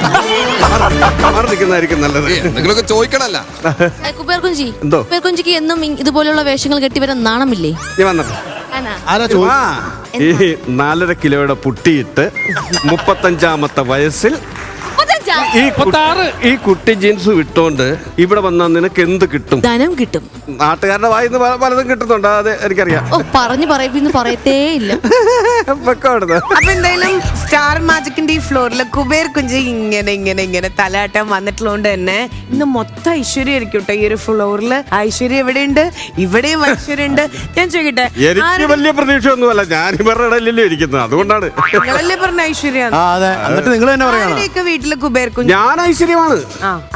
നിൽക്കുന്നതായിരിക്കും നല്ലത്. നിങ്ങളൊക്കെ ചോദിക്കണല്ല. കുബേർകുഞ്ചി, എന്തോ? കുബേർകുഞ്ചിക്ക് എന്നും ഇതുപോലുള്ള വേഷങ്ങൾ കെട്ടിവരാൻ നാണമില്ലേ? നീ വന്നിട്ട് ഈ 4.5 കിലോയുടെ പുട്ടിയിട്ട് 35ാമത്തെ വയസ്സിൽ ഈ കുട്ടി ജീൻസ് വിട്ടോണ്ട് ഇവിടെ വന്നാൽ നിനക്ക് എന്ത് കിട്ടും? ധനം കിട്ടും. നാട്ടുകാരുടെ വായിന്ന് പലതും കിട്ടുന്നുണ്ട്, അത് എനിക്കറിയാം. ഓ, പറഞ്ഞു പറയത്തേ ഇല്ല. അപ്പൊ എന്തായാലും സ്റ്റാർ മാജിക്കിന്റെ ഈ ഫ്ലോറിൽ കുബേർ കുഞ്ചി ഇങ്ങനെ തലാട്ടം വന്നിട്ടുള്ളതുകൊണ്ട് തന്നെ ഇന്ന് മൊത്തം ഐശ്വര്യം ആയിരിക്കും കേട്ടോ. ഈ ഒരു ഫ്ലോറിൽ ഐശ്വര്യം എവിടെയുണ്ട്? ഇവിടെയും ഐശ്വര്യം ഉണ്ട്. ഞാൻ ചോദിക്കട്ടെ, എനിക്ക് വലിയ പ്രതീക്ഷയൊന്നുമല്ല, ഞാൻ ഇവരുടെ ഇടയിലല്ലേ ഇരിക്കുന്നത്, അതുകൊണ്ടാണ്. നിങ്ങളല്ലേ പറഞ്ഞ ഐശ്വര്യാണ്. നിങ്ങൾ തന്നെ പറയണം. വീട്ടില് കുബേർ കുഞ്ചി, ഞാൻ ഐശ്വര്യമാണ്.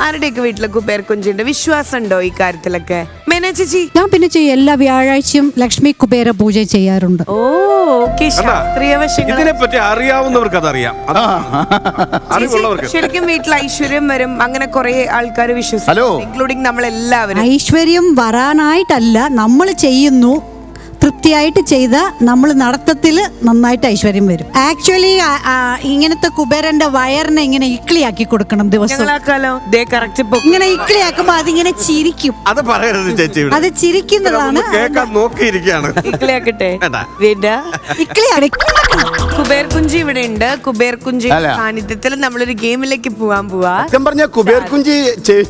ആരുടെയൊക്കെ വീട്ടില് കുബേർ കുഞ്ചിന്റെ വിശ്വാസം ഉണ്ടോ ഈ കാര്യത്തിലൊക്കെ? മേന ചേച്ചി? ഞാൻ പിന്നെ ചെയ്യും, എല്ലാ വ്യാഴാഴ്ചയും ലക്ഷ്മി കുബേര പൂജ ചെയ്യാറുണ്ട്. ഓ, ഓക്കെ. ശാസ്ത്രീയ വശങ്ങൾ ഇതിനെ പറ്റി അറിയാവുന്നവർക്ക് അതറിയാം, അറിവുള്ളവർക്ക്. ശരിക്കും വീട്ടിൽ ഐശ്വര്യം വരും, അങ്ങനെ കുറെ ആൾക്കാർ വിശ്വസിക്കും, ഇൻക്ലൂഡിങ് നമ്മളെല്ലാവരും. ഐശ്വര്യം വരാനായിട്ടല്ല, നമ്മൾ ചെയ്യുന്നു, വൃത്തിയായിട്ട് ചെയ്ത നമ്മൾ നടത്തത്തിൽ നന്നായിട്ട് ഐശ്വര്യം വരും. ആക്ച്വലി ഇങ്ങനത്തെ കുബേരന്റെ വയറിനെ ഇങ്ങനെ ഇക്ലിയാക്കി കൊടുക്കണം ദിവസം. ഇങ്ങനെ ഇക്ലിയാക്കുമ്പോ അതിങ്ങനെ ചിരിക്കും. അത് പറയരുത് ചേച്ചി, അത് ചിരിക്കുന്നതാണ്. കേൾക്കാൻ നോക്കിയിരിക്കുകയാണ്. കുബേർ കുഞ്ചി ഇവിടെ ഉണ്ട്. കുബേർ കുഞ്ചി സാന്നിധ്യത്തിൽ നമ്മളൊരു ഗെയിമിലേക്ക് പോവാൻ പോവാ. പറഞ്ഞ കുബേർ കുഞ്ചി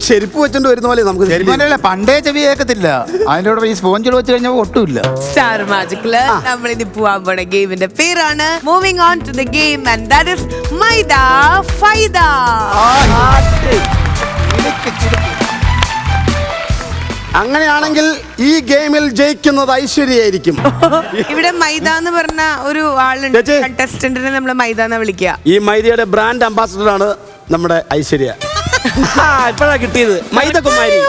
ചെരുപ്പ് വെച്ചിട്ട് വരുന്ന പോലെ നമുക്ക് പണ്ടേ ചെവി കേൾക്കത്തില്ല. അതിന്റെ ഈ സ്പോഞ്ച് വെച്ച് കഴിഞ്ഞാൽ ഒട്ടുമില്ല. സ്റ്റാർ മാജിക്കില് നമ്മൾ ഇനി പോവാൻ പോണ ഗെയിമിന്റെ പേരാണ് moving on to the game and that is maida faida. അങ്ങനെയാണെങ്കിൽ ഈ ഗെയിമിൽ ജയിക്കുന്നത് ഐശ്വര്യായിരിക്കും. ഇവിടെ മൈദ എന്ന് പറഞ്ഞ ഒരു ആളുണ്ട്, കണ്ടസ്റ്റന്റിനെ നമ്മൾ മൈദ എന്ന് വിളിക്കുക. ഈ മൈദയുടെ ബ്രാൻഡ് അംബാസിഡർ ആണ് നമ്മുടെ ഐശ്വര്യ. ഇപ്പഴാ കിട്ടിയത് മൈദ കുമാരി.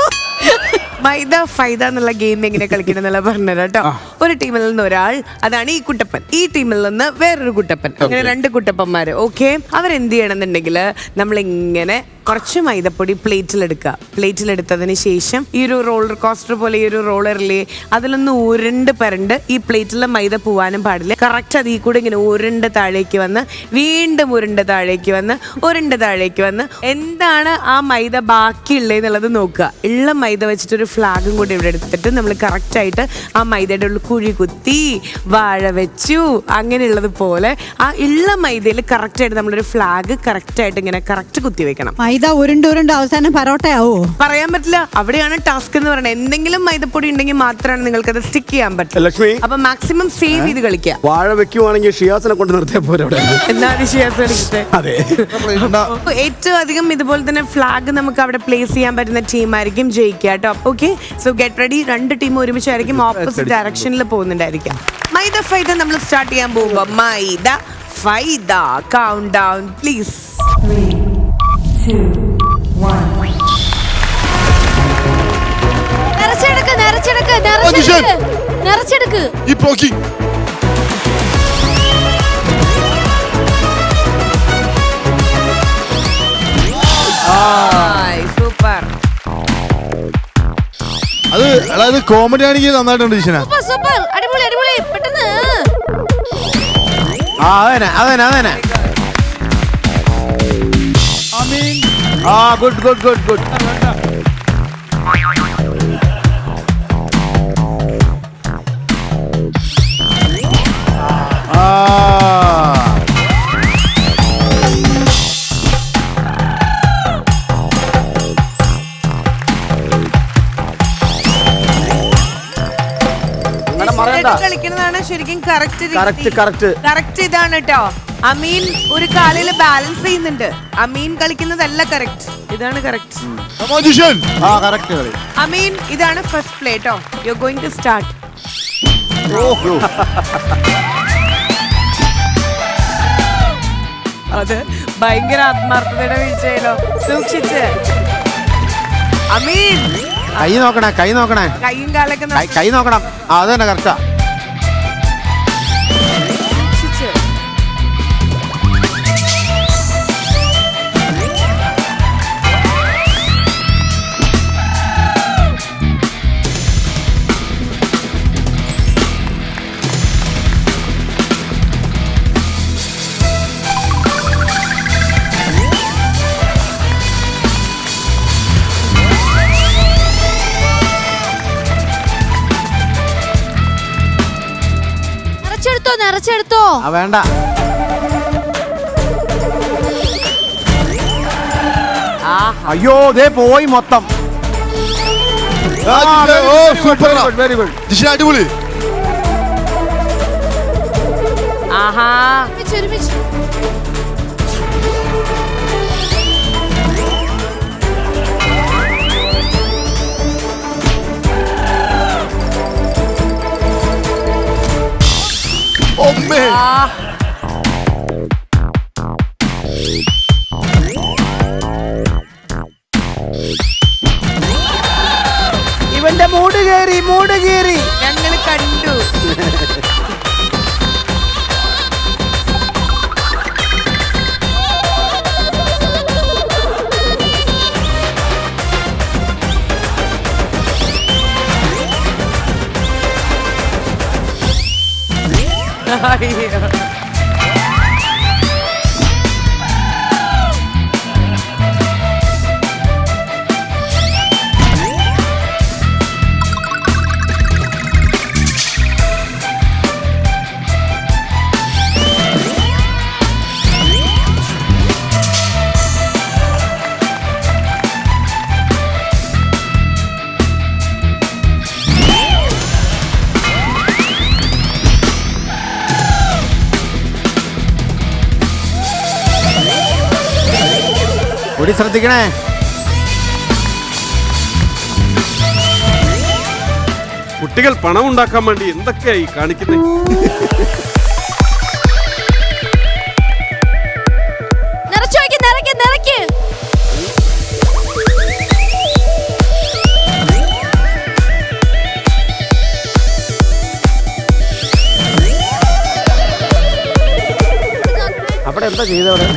മൈദ ഫൈദ എന്നുള്ള ഗെയിം എങ്ങനെ കളിക്കണം എന്നുള്ള പറഞ്ഞത് കേട്ടോ. ഒരു ടീമിൽ നിന്ന് ഒരാൾ, അതാണ് ഈ കുട്ടപ്പൻ. ഈ ടീമിൽ നിന്ന് വേറൊരു കുട്ടപ്പൻ, അങ്ങനെ 2 കുട്ടപ്പന്മാര്. ഓക്കെ, അവരെന്ത് ചെയ്യണമെന്നുണ്ടെങ്കിൽ നമ്മളിങ്ങനെ കുറച്ച് മൈദപ്പൊടി പ്ലേറ്റിലെടുത്തതിന് ശേഷം ഈ ഒരു റോളർ കോസ്റ്റർ പോലെ ഈ ഒരു റോളറിലെ അതിലൊന്ന് ഉരുണ്ട് പരണ്ട് ഈ പ്ലേറ്റിലെ മൈദ പോവാനും പാടില്ല. കറക്റ്റ് അതിൽ കൂടെ ഇങ്ങനെ ഉരുണ്ട് താഴേക്ക് വന്ന് വീണ്ടും ഉരുണ്ട് താഴേക്ക് വന്ന് എന്താണ് ആ മൈദ ബാക്കിയുള്ളതെന്നുള്ളത് നോക്കുക. ഉള്ള മൈദ വെച്ചിട്ടൊരു ഫ്ലാഗും കൂടി ഇവിടെ എടുത്തിട്ട് നമ്മൾ കറക്റ്റായിട്ട് ആ മൈദയുടെ ഉള്ളിൽ കുഴി കുത്തി വാഴ വെച്ചു. അങ്ങനെയുള്ളത് പോലെ ആ ഉള്ള മൈദയിൽ കറക്റ്റായിട്ട് നമ്മളൊരു ഫ്ലാഗ് കറക്റ്റായിട്ട് ഇങ്ങനെ കറക്റ്റ് കുത്തി വെക്കണം. മൈദ ഉരുണ്ട് അവസാനം പരോട്ടയാവോ? പറയാൻ പറ്റില്ല. അവിടെയാണ് ടാസ്ക് എന്ന് പറയുന്നത്. എന്തെങ്കിലും മൈദപ്പൊടി ഉണ്ടെങ്കിൽ മാത്രമാണ് നിങ്ങൾക്ക് അത് സ്റ്റിക്ക് ചെയ്യാൻ പറ്റും. ലക്ഷ്മി, അപ്പൊ മാക്സിമം സേവ് ചെയ്ത് കളിക്കുക. വാഴ വെക്കുവാണെങ്കിൽ ഷിയാസിനെ കൊണ്ട് നിർത്തിയാൽ പോരെ. ഏറ്റവും അധികം ഇതുപോലെ തന്നെ ഫ്ലാഗ് നമുക്ക് അവിടെ പ്ലേസ് ചെയ്യാൻ പറ്റുന്ന ടീമായിരിക്കും ജയിക്കുക കേട്ടോ. Okay, so get ready. 2 team ഒരുമിച്ചായിരിക്കും ഓപ്പോസിറ്റ് ഡയറക്ഷനിൽ പോകുന്നുണ്ടായിരിക്കാം. മൈദ ഫൈദ നമ്മൾ സ്റ്റാർട്ട് ചെയ്യാൻ പോകുമ്പോ മൈദ ഫൈദ കൗണ്ട് ഡൗൺ പ്ലീസ്. 3, 2, 1. നിറച്ചെടുക്ക്. സൂപ്പർ. അത് കോമഡി ആണെങ്കിൽ നന്നായിട്ടുണ്ട് ജിഷന. സൂപ്പർ, അടിപൊളി അടിപൊളി. പെട്ടെന്ന് അതന്നെ. ഗുഡ്. കളിക്കുന്നതാണ് ശരിക്കും കറക്റ്റ് ഇതാണ് കേട്ടോ. അമീൻ ഒരു കാലില് ബാലൻസ് ചെയ്യുന്നുണ്ട്. അമീൻ കളിക്കുന്നതല്ല കറക്റ്റ്, ഇതാണ് കറക്റ്റ്. അമീൻ ഇതാണ് ഫസ്റ്റ് പ്ലേ കേട്ടോ. You are going to start. അത് ഭയങ്കര ആത്മാർത്ഥതയുടെ വീഴ്ചയിലോ. സൂക്ഷിച്ച് അമീൻ. കൈ നോക്കണേ. കൈയും കാലൊക്കെ കൈ നോക്കണം. അത് തന്നെ കറക്റ്റാ. നിറച്ചെടുത്തോ. വേണ്ട. അയ്യോ ദേ പോയി മൊത്തം. വെരി ഗുഡ് ജിഷ, അടിപൊളി. ആഹാ, ഒരുമിച്ച്. ഇവന്റെ മൂട് കയറി ഞങ്ങൾ കണ്ടു. ഓടി ശ്രദ്ധിക്കണേ. കുട്ടികൾ പണം ഉണ്ടാക്കാൻ വേണ്ടി എന്തൊക്കെയായി കാണിക്കുന്നത്? അവിടെ എന്താ ചെയ്തവിടെ?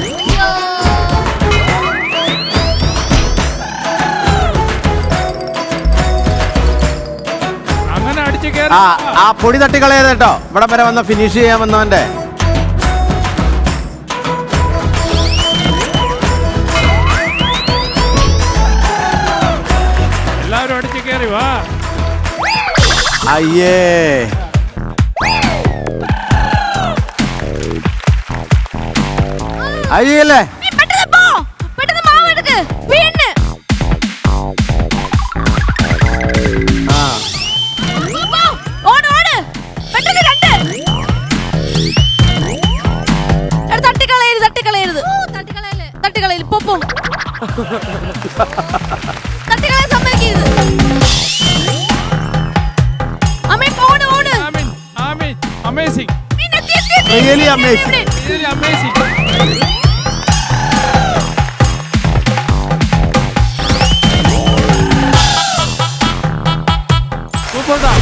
ആ പൊടി തട്ടിക്കളയത് കേട്ടോ. ഇവിടെ വരെ വന്ന് ഫിനിഷ് ചെയ്യാൻ വന്നവന്റെ. എല്ലാവരും അടിച്ചു കയറി വാ. അയ്യേ, അയ്യല്ലേ. Amazing. Really amazing. Really amazing. Super da.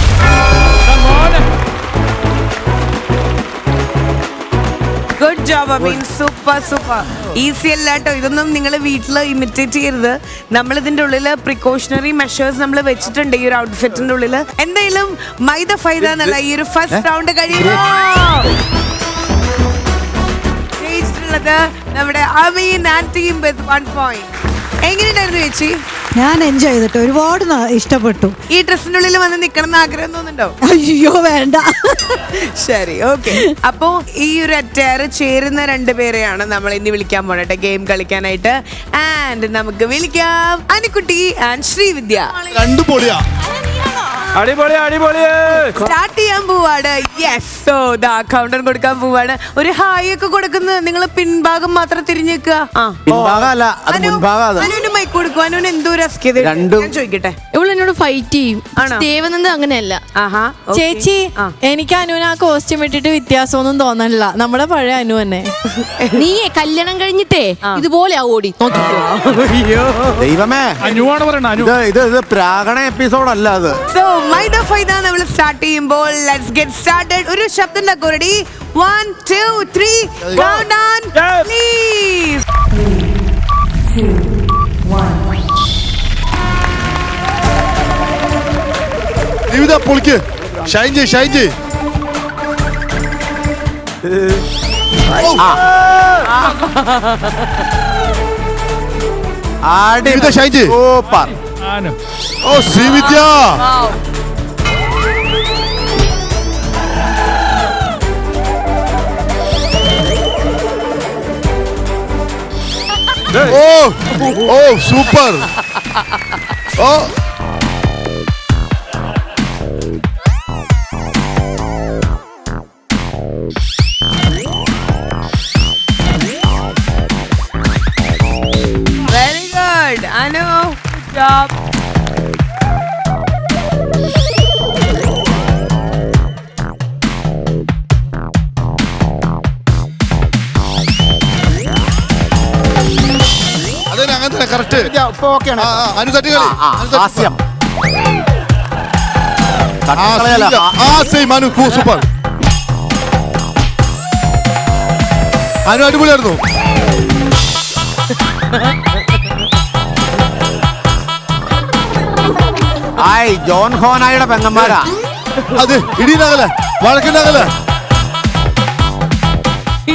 Come on. Good job Ameen, super super. Easy അല്ല കേട്ടോ. ഇതൊന്നും നിങ്ങൾ വീട്ടിൽ ഇമിറ്റേറ്റ് ചെയ്യരുത്. നമ്മൾ ഇതിന്റെ ഉള്ളിൽ പ്രിക്കോഷണറി മെഷേഴ്സ് നമ്മൾ വെച്ചിട്ടുണ്ട് ഈ ഒരു ഔട്ട്ഫിറ്റിന്റെ ഉള്ളിൽ. എന്തായാലും മൈദ ഫൈദ എന്നല്ല ഈ ഒരു ഫസ്റ്റ് റൗണ്ട് കഴിയുമ്പോൾ ജയിച്ചിട്ടുള്ളത് നമ്മുടെ അമീൻ ആൻഡ് ടീം വിത്ത് 1 point. എങ്ങനെയുണ്ടായിരുന്നു ചേച്ചി? ഞാൻ എൻജോയ് ചെയ്തിട്ട് ഒരുപാട് ഇഷ്ടപ്പെട്ടു. ഈ ഡ്രസ്സിന്റെ ഉള്ളിൽ വന്ന് നിക്കണം എന്ന് ആഗ്രഹം തോന്നുന്നുണ്ടോ? അയ്യോ വേണ്ട. ശരി, ഓക്കെ. അപ്പോ ഈ ഒരു അറ്റയർ ചേരുന്ന 2 പേരെയാണ് നമ്മൾ ഇനി വിളിക്കാൻ പോണട്ടെ ഗെയിം കളിക്കാനായിട്ട്. ആൻഡ് നമുക്ക് വിളിക്കാം അനുക്കുട്ടി ആൻഡ് ശ്രീവിദ്യ. കണ്ടുപൊളിയാ. അടിപൊളി അടിപൊളി. സ്റ്റാർട്ട് ചെയ്യാൻ പോവാണ്. യെസ്, സോ ദാ കൗണ്ടർ കൊടുക്കാൻ പോവാണ്. ഒരു ഹായ് ഒക്കെ കൊടുക്കുന്നത് നിങ്ങൾ പിൻഭാഗം മാത്രം തിരിഞ്ഞു നിൽക്കുക. അനുവിന് മൈക്ക് കൊടുക്കും. അനുവിന് എന്തോ ചോദിക്കട്ടെ. ഇവള് എന്നോട് ഫൈറ്റ് ചെയ്യും. ദേവനന്ദ അങ്ങനെയല്ല. ചേച്ചി, എനിക്ക് അനുവിന് ആ കോസ്റ്റ്യൂം ഇട്ടിട്ട് വ്യത്യാസമൊന്നും തോന്നണില്ല. നമ്മുടെ പഴയ അനു തന്നെ. നീയേ കല്യാണം കഴിഞ്ഞിട്ടേ ഇതുപോലെ ഓടി നോക്കിക്കോ. ദൈവമേ, അനുവാണ് പറയണ. ഇത് പ്രാകണ എപ്പിസോഡല്ല അത്. സോ മൈദ ഫൈദ നമ്മൾ സ്റ്റാർട്ട് ചെയ്യുമ്പോൾ ലെറ്റ്സ് ഗെറ്റ് സ്റ്റാർട്ടഡ്. ഒരു ശബ്ദം ഉണ്ടാക്കൂ. റെഡി? 1 2 3 count down please. 3 2 1. ജീവിത പൊളിക്ക്. ഷൈൻ ചെയ്, ഷൈൻ ചെയ്. ഷൈൻ ചെയ്. Super. Oh Srividya. Oh super. Oh very good Anu, good job. അങ്ങനെ കറക്റ്റ്. അനു തട്ടികളി. സൂപ്പർ. അനു അടിപൊളിയായിരുന്നു. ജോൺ ഹോനായുടെ പെങ്ങന്മാരാ. അത് ഇടിയുണ്ടാകല്ലേ, വഴക്കുണ്ടാകല്ലേ.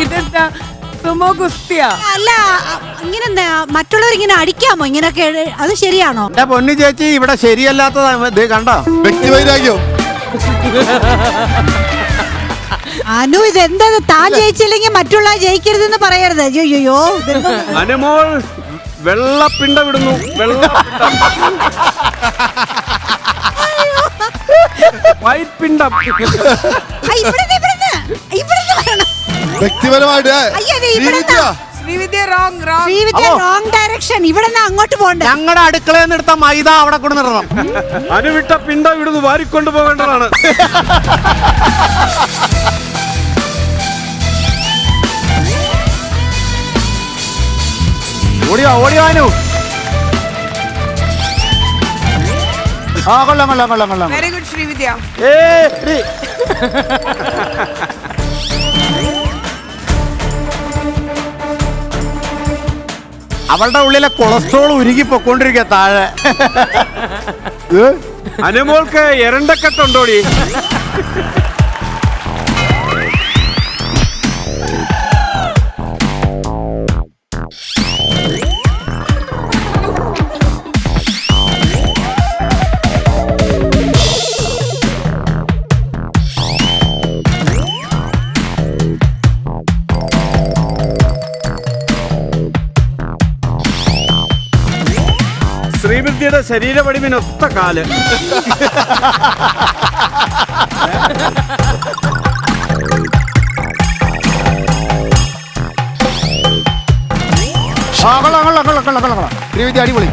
ഇതെന്താ സുമോ ഗുസ്തിയാ? അല്ല ഇങ്ങനെ മറ്റുള്ളവർ ഇങ്ങനെ അടിക്കാമോ ഇങ്ങനെയൊക്കെ? അത് ശരിയാണോ? എന്റെ പൊന്നു ചേച്ചി, ഇവിടെ ശരിയല്ലാത്തതാ. ഇത് കണ്ടോ, വ്യക്തിവൈരാഗ്യം. അനു ഇതെന്താ? താൻ ജയിച്ചില്ലെങ്കിൽ മറ്റുള്ള ജയിക്കരുതെന്ന് പറയരുത്. അയ്യോ അനുമോൾ വെള്ളപ്പിണ്ട വിടുന്നു. വൈറ്റ് പിണ്ടം. വ്യക്തിപരമായിട്ട് ശ്രീവിദ്യ റോങ് ഡയറക്ഷൻ. ഇവിടെ അങ്ങോട്ട് പോകണ്ട. ഞങ്ങളുടെ അടുക്കളയിൽ നിന്ന് എടുത്ത മൈദ അവിടെ കൊണ്ട് നിർത്തണം. അനുവിട്ട പിണ്ട വിടുന്നു, വാരിക്കൊണ്ട് പോകേണ്ടതാണ്. ഓടിയോ അനു. ആ കൊള്ളാം. Very good Sreevidya. അവളുടെ ഉള്ളിലെ കൊളസ്ട്രോൾ ഉരുകി പൊക്കോണ്ടിരിക്കുക താഴെ. അനുമോൾക്ക് എരണ്ടക്കെട്ടുണ്ടോടി? ശ്രീവിദ്യയുടെ ശരീരവടിവിനൊത്ത കാല്. കൊള്ളാം. ശ്രീവിദ്യ അടിപൊളി.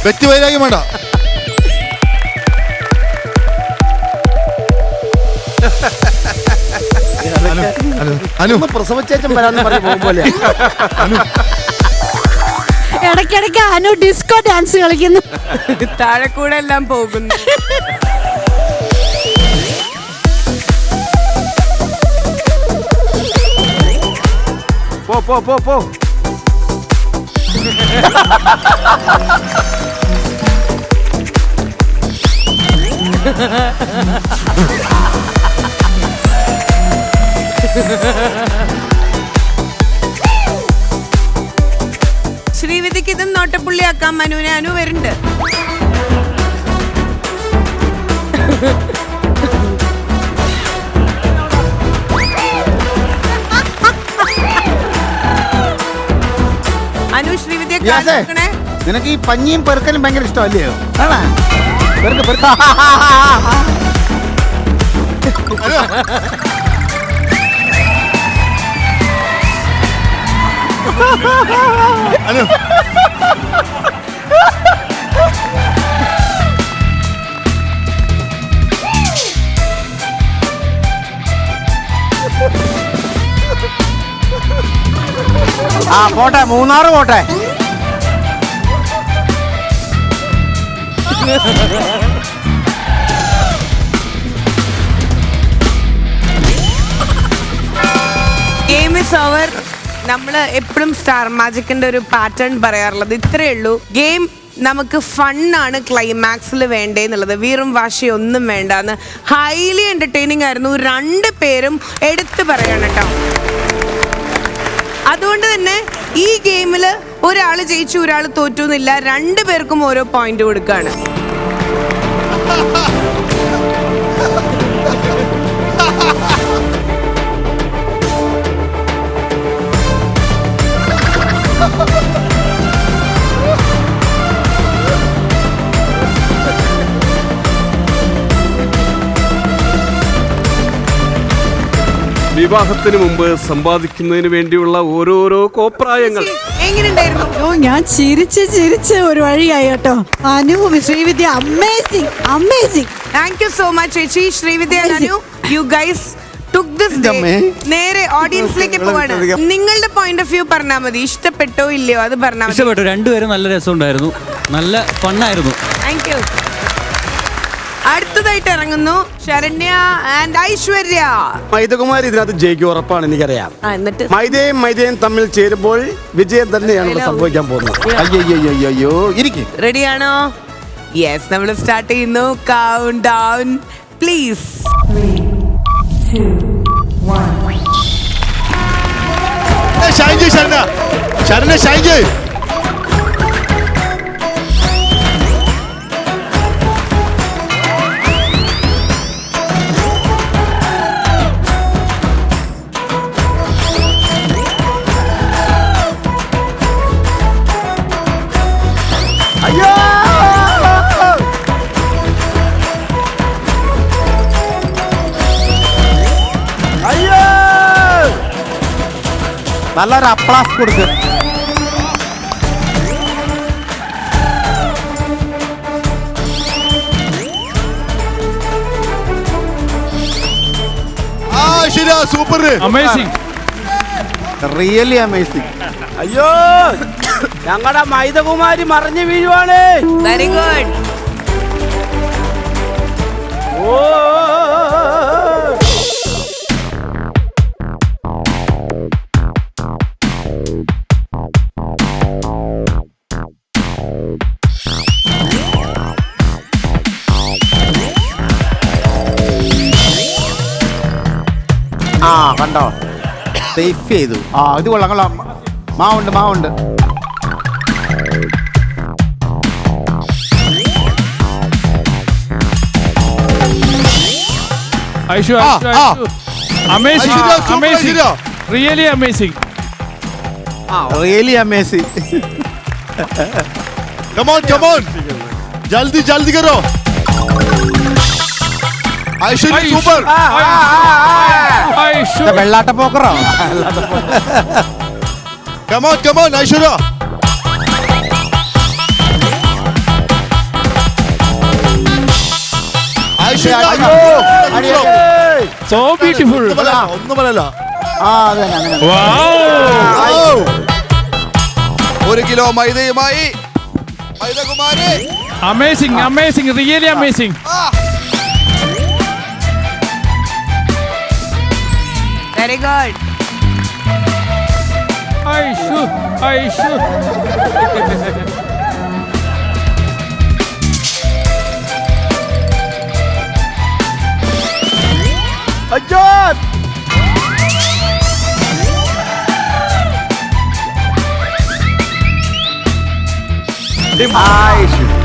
വ്യക്തിവൈരാഗ്യം വേണ്ട. അനു പ്രസവച്ചേച്ചൻ വരാന്ന് പറഞ്ഞ് പോകുമ്പോലെ ഇടയ്ക്കിടയ്ക്ക് അനു ഡിസ്കോ ഡാൻസ് കളിക്കുന്നു. താഴെ കൂടെ എല്ലാം പോകുന്നു. പോ. ശ്രീവിദ്യക്ക് ഇതും നോട്ടപ്പുള്ളിയാക്കാം. മനുവിനെ അനു വരുന്നുണ്ട്. അനു ശ്രീവിദ്യ നോക്കണേ. നിനക്ക് ഈ പഞ്ഞിയും പെറുക്കലും ഭയങ്കര ഇഷ്ടമല്ലയോ? അനു പോട്ടെ, മൂന്നാറ് പോട്ടെ. Game is over. നമ്മൾ എപ്പോഴും സ്റ്റാർ മാജിക്കിന്റെ ഒരു പാറ്റേൺ പറയാറുള്ളത് ഇത്രയേ ഉള്ളൂ. ഗെയിം നമുക്ക് ഫണ്ണാണ് ക്ലൈമാക്സിൽ വേണ്ടേന്നുള്ളത്, വീറും വാശിയൊന്നും വേണ്ടാന്ന്. ഹൈലി എന്റർടൈനിങ് ആയിരുന്നു. 2 പേരും എടുത്തു പറയണം കേട്ടോ. അതുകൊണ്ട് തന്നെ ഈ ഗെയിമിൽ ഒരാൾ ജയിച്ചു ഒരാൾ തോറ്റു എന്നില്ല. 2 പേർക്കും ഓരോ പോയിന്റ് കൊടുക്കുകയാണ്. വിവാഹത്തിന് മുമ്പ് സമ്പാദിക്കുന്നതിന് വേണ്ടിയുള്ള ഓരോരോ കോപ്രായങ്ങൾ. എങ്ങനെയുണ്ടായിരുന്നു? ഞാൻ ചിരിച്ച് ഒരു വഴിയായി കേട്ടോ. Anu Srividya amazing. Thank you so much ചേച്ചി. Srividya, Anu, you guys took this day. നേരെ ഓഡിയൻസിലേക്ക് പോവാണ്. നിങ്ങളുടെ പോയിന്റ് ഓഫ് വ്യൂ പറഞ്ഞാൽ മതി. ഇഷ്ടപ്പെട്ടോ ഇല്ലയോ അത് പറഞ്ഞാൽ മതി. ഇഷ്ടപ്പെട്ടു. 2 പേരും നല്ല രസമുണ്ടായിരുന്നു, നല്ല ഫണ്ണായിരുന്നു. Thank you. അടുത്തതായിട്ട് ഇറങ്ങുന്നു ശരണ്യ ആൻഡ് ഐശ്വര്യ. മൈതകുമാരി ഇതിനകത്ത് ജയിക്കും, ഉറപ്പാണ്, എനിക്കറിയാം. എന്നിട്ട് മൈദയും തമ്മിൽ ചേരുമ്പോൾ വിജയം തന്നെയാണ് ഇവിടെ സംഭവിക്കാൻ പോകുന്നത്. അയ്യോ ഇരിക്കും. റെഡിയാണോ? യെസ്, നമ്മൾ സ്റ്റാർട്ട് ചെയ്യുന്നു. Count down please. 3, 2, 1. Saranya Shine ചെയ്യ്. അയ്യോ അയ്യോ, നല്ലൊരു അപ്ലാസ് കൊടുക്ക്. Super, amazing, really amazing. അയ്യോ ഞങ്ങളുടെ മൈതകുമാരി മറിഞ്ഞു വീഴുവാണ്. Very good. ഓ ആ കണ്ടോ, സേഫ് ചെയ്തു. ആ ഇത് കൊള്ളാം. മാവുണ്ട്. Aishu, amazing, amazing, really amazing. Really amazing. Come on, जल्दी करो. ഐശ്വര്യ സൂപ്പർ. വെള്ളാട്ട പോക്കറോ? Come on, Aishwarya. So beautiful. ഒന്നും പറയല്ല. ആ അതെ അങ്ങനെ. Wow. 1 കിലോ മൈദയുമായി മൈദകുമാരി. Amazing, really amazing. Very good. Aishu. അയ്യോ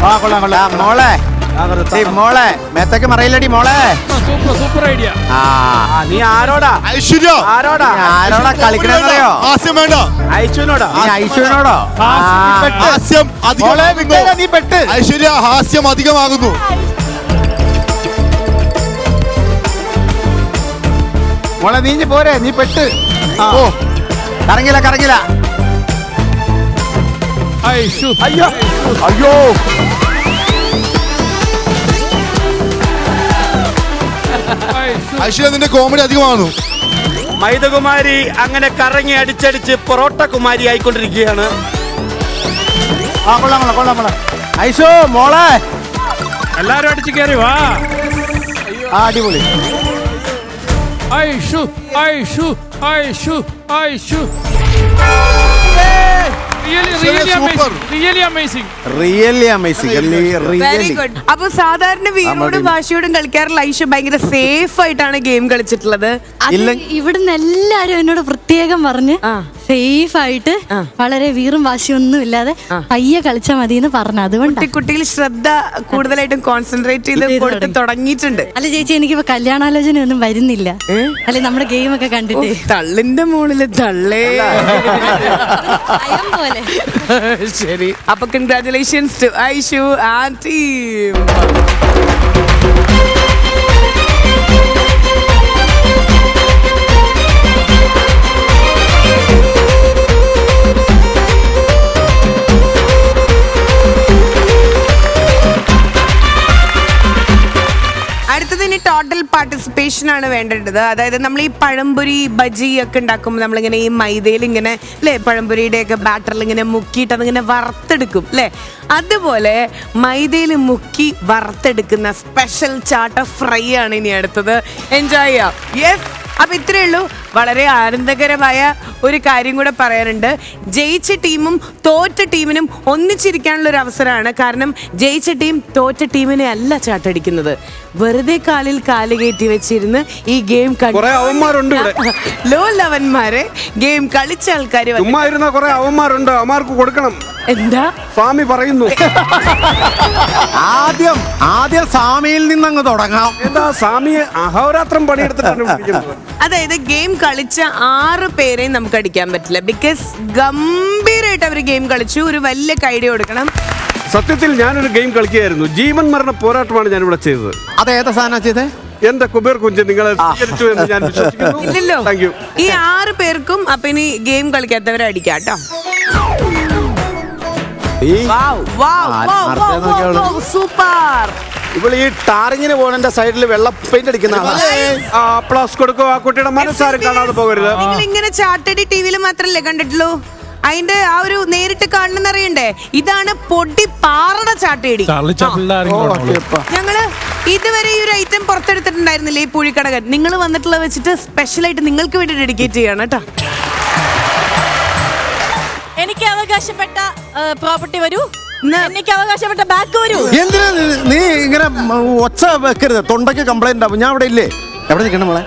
ആ കൊള്ളാം. മോളെ മേത്തേക്ക് മറയില്ലടി മോളെ. Super idea. നീ ആരോടാ? ഐശ്വര്യ ആരോടാ കളിക്കണെന്നറിയോ? ഹാസ്യം വേണ്ട. ഐശ്വര്യനോടാ? ഐശ്വര്യനോടോ? ഹാസ്യം നീ പെട്ട്. ഐശ്വര്യ ഹാസ്യം അധികമാകുന്നു. മോളെ നീഞ്ഞ് പോരെ, നീ പെട്ട്. ഓ കറങ്ങില്ല. ഐഷു. അയ്യോ ഐശ്വര്യ നിന്റെ കോമഡി അധികമാകുന്നു. മൈദകുമാരി അങ്ങനെ കറങ്ങി അടിച്ചടിച്ച് പൊറോട്ട കുമാരി ആയിക്കൊണ്ടിരിക്കുകയാണ്. കൊള്ളാം. ഐശോ മോളെ, എല്ലാരും അടിച്ചു കയറി വാ. അടിപൊളി. Aishu. Really amazing. Very good. അപ്പൊ സാധാരണ വീരോടും വാശിയോടും കളിക്കാറുള്ള ഐഷു ഭയങ്കര സേഫ് ആയിട്ടാണ് ഗെയിം കളിച്ചിട്ടുള്ളത്. ഇവിടുന്ന് എല്ലാരും എന്നോട് പ്രത്യേകം പറഞ്ഞ് സേഫ് ആയിട്ട് വളരെ വീറും വാശിയൊന്നും ഇല്ലാതെ പയ്യെ കളിച്ചാൽ മതി എന്ന് പറഞ്ഞു. അതുകൊണ്ട് കുട്ടികൾ ശ്രദ്ധ കൂടുതലായിട്ടും കോൺസെൻട്രേറ്റ് ചെയ്ത് കൊടുത്ത് തുടങ്ങിയിട്ടുണ്ട്. അല്ല ചേച്ചി, എനിക്കിപ്പോ കല്യാണാലോചന ഒന്നും വരുന്നില്ല. അല്ലെ നമ്മുടെ ഗെയിം ഒക്കെ കണ്ടിട്ട് തള്ളിന്റെ മുകളില് തള്ളേ. പോലെ. ശരി, അപ്പൊ congratulations to Aishu and team. അടുത്തത് ഇനി ടോട്ടൽ പാർട്ടിസിപ്പേഷൻ ആണ് വേണ്ടത്. അതായത് നമ്മൾ ഈ പഴംപൊരി ബജി ഒക്കെ ഉണ്ടാക്കുമ്പോൾ നമ്മളിങ്ങനെ ഈ മൈദയിൽ ഇങ്ങനെ അല്ലേ പഴംപൊരിയുടെ ഒക്കെ ബാറ്ററിൽ ഇങ്ങനെ മുക്കിയിട്ട് അതിങ്ങനെ വറുത്തെടുക്കും അല്ലേ, അതുപോലെ മൈദയിൽ മുക്കി വറുത്തെടുക്കുന്ന സ്പെഷ്യൽ ചാട്ട ഫ്രൈ ആണ് ഇനി അടുത്തത്. എൻജോയ് ചെയ്യാം. യെസ്, അപ്പൊ ഇത്രയേ ഉള്ളൂ. വളരെ ആനന്ദകരമായ ഒരു കാര്യം കൂടെ പറയാനുണ്ട്. ജയിച്ച ടീമും തോറ്റ ടീമിനും ഒന്നിച്ചിരിക്കാനുള്ള ഒരു അവസരമാണ്. കാരണം ജയിച്ച ടീം തോറ്റ ടീമിനെ അല്ല ചാട്ടടിക്കുന്നത്, വെറുതെ കാലിൽ കാല് കയറ്റി വെച്ചിരുന്ന് ഈ ഗെയിം ലോ ലവന്മാരെ ഗെയിം കളിച്ച ആൾക്കാർ കുറെ അവന്മാരുണ്ട്, അവന്മാർക്ക് കൊടുക്കണം. എന്താ സ്വാമി പറയുന്നു? ആദ്യം സ്വാമിയിൽ നിന്നങ്ങ് തുടങ്ങാം. എന്താ സ്വാമിയെ അഹോരാത്രം പണിയെടുത്തിട്ടാണ്. അതായത് ഗെയിം കളിച്ച 6 പേരെയും നമുക്ക് അടിക്കാൻ പറ്റില്ല. ബിക്കോസ് ഗംഭീരമായിട്ട് അവർ ഗെയിം കളിച്ചു. ഒരു വലിയ കൈഡി കൊടുക്കണം. സത്യത്തിൽ ഞാനൊരു ഗെയിം കളിക്കുകയായിരുന്നു. ജീവൻ മരണ പോരാട്ടമാണ് ഞാൻ ഇവിടെ ചെയ്തത്. അതേതാ സാധനം ചെയ്തേ? എന്റെ കുബേർ കുഞ്ച് നിങ്ങളെ സ്വീകരിച്ചു എന്ന് ഞാൻ വിശ്വസിക്കുന്നു. ഇല്ലല്ലോ. Thank you. ഈ 6 പേർക്കും അപ്പൊ ഇനി ഗെയിം കളിക്കാത്തവരെ അടിക്കാം കേട്ടോ. സൂപ്പർ. ഇവിടെ ഈ ടാറിങ്ങിന് പോകുന്നതിന്റെ സൈഡിൽ വെള്ള പെയിന്റ് അടിക്കുന്ന പ്ലസ് കൊടുക്കും. ആ കുട്ടിയുടെ മനസ്സാരും കാണാതെ പോകരുത്. നിങ്ങൾ ഇങ്ങനെ ചാട്ടടി ടിവിയിൽ മാത്രല്ലേ കണ്ടിട്ടുള്ളൂ, അതിന്റെ ആ ഒരു നേരിട്ട് കാണുന്ന അറിയണ്ടേ? ഇതാണ് പൊടി പാറട ചാട്ടയടി. ഞങ്ങള് ഇതുവരെ ഈ ഒരു ഐറ്റം പുറത്തെടുത്തിട്ടുണ്ടായിരുന്നില്ല ഈ പൂഴിക്കടകൻ. നിങ്ങൾ വന്നിട്ടുള്ള വെച്ചിട്ട് സ്പെഷ്യലായിട്ട് നിങ്ങൾക്ക് വേണ്ടി ഡെഡിക്കേറ്റ് ചെയ്യാണ് കേട്ടോ. എനിക്ക് അവകാശപ്പെട്ട പ്രോപ്പർട്ടി വരൂ, എനിക്ക് അവകാശപ്പെട്ട ബാക്ക് വരൂ. എന്തിനാ നീ ഇങ്ങനെ ഒച്ച വെക്കരുത്, തൊണ്ടയ്ക്ക് കംപ്ലൈന്റ് ആവും. ഞാൻ അവിടെ ഇല്ലേ? എവിടെ നിൽക്കണം മോളെ?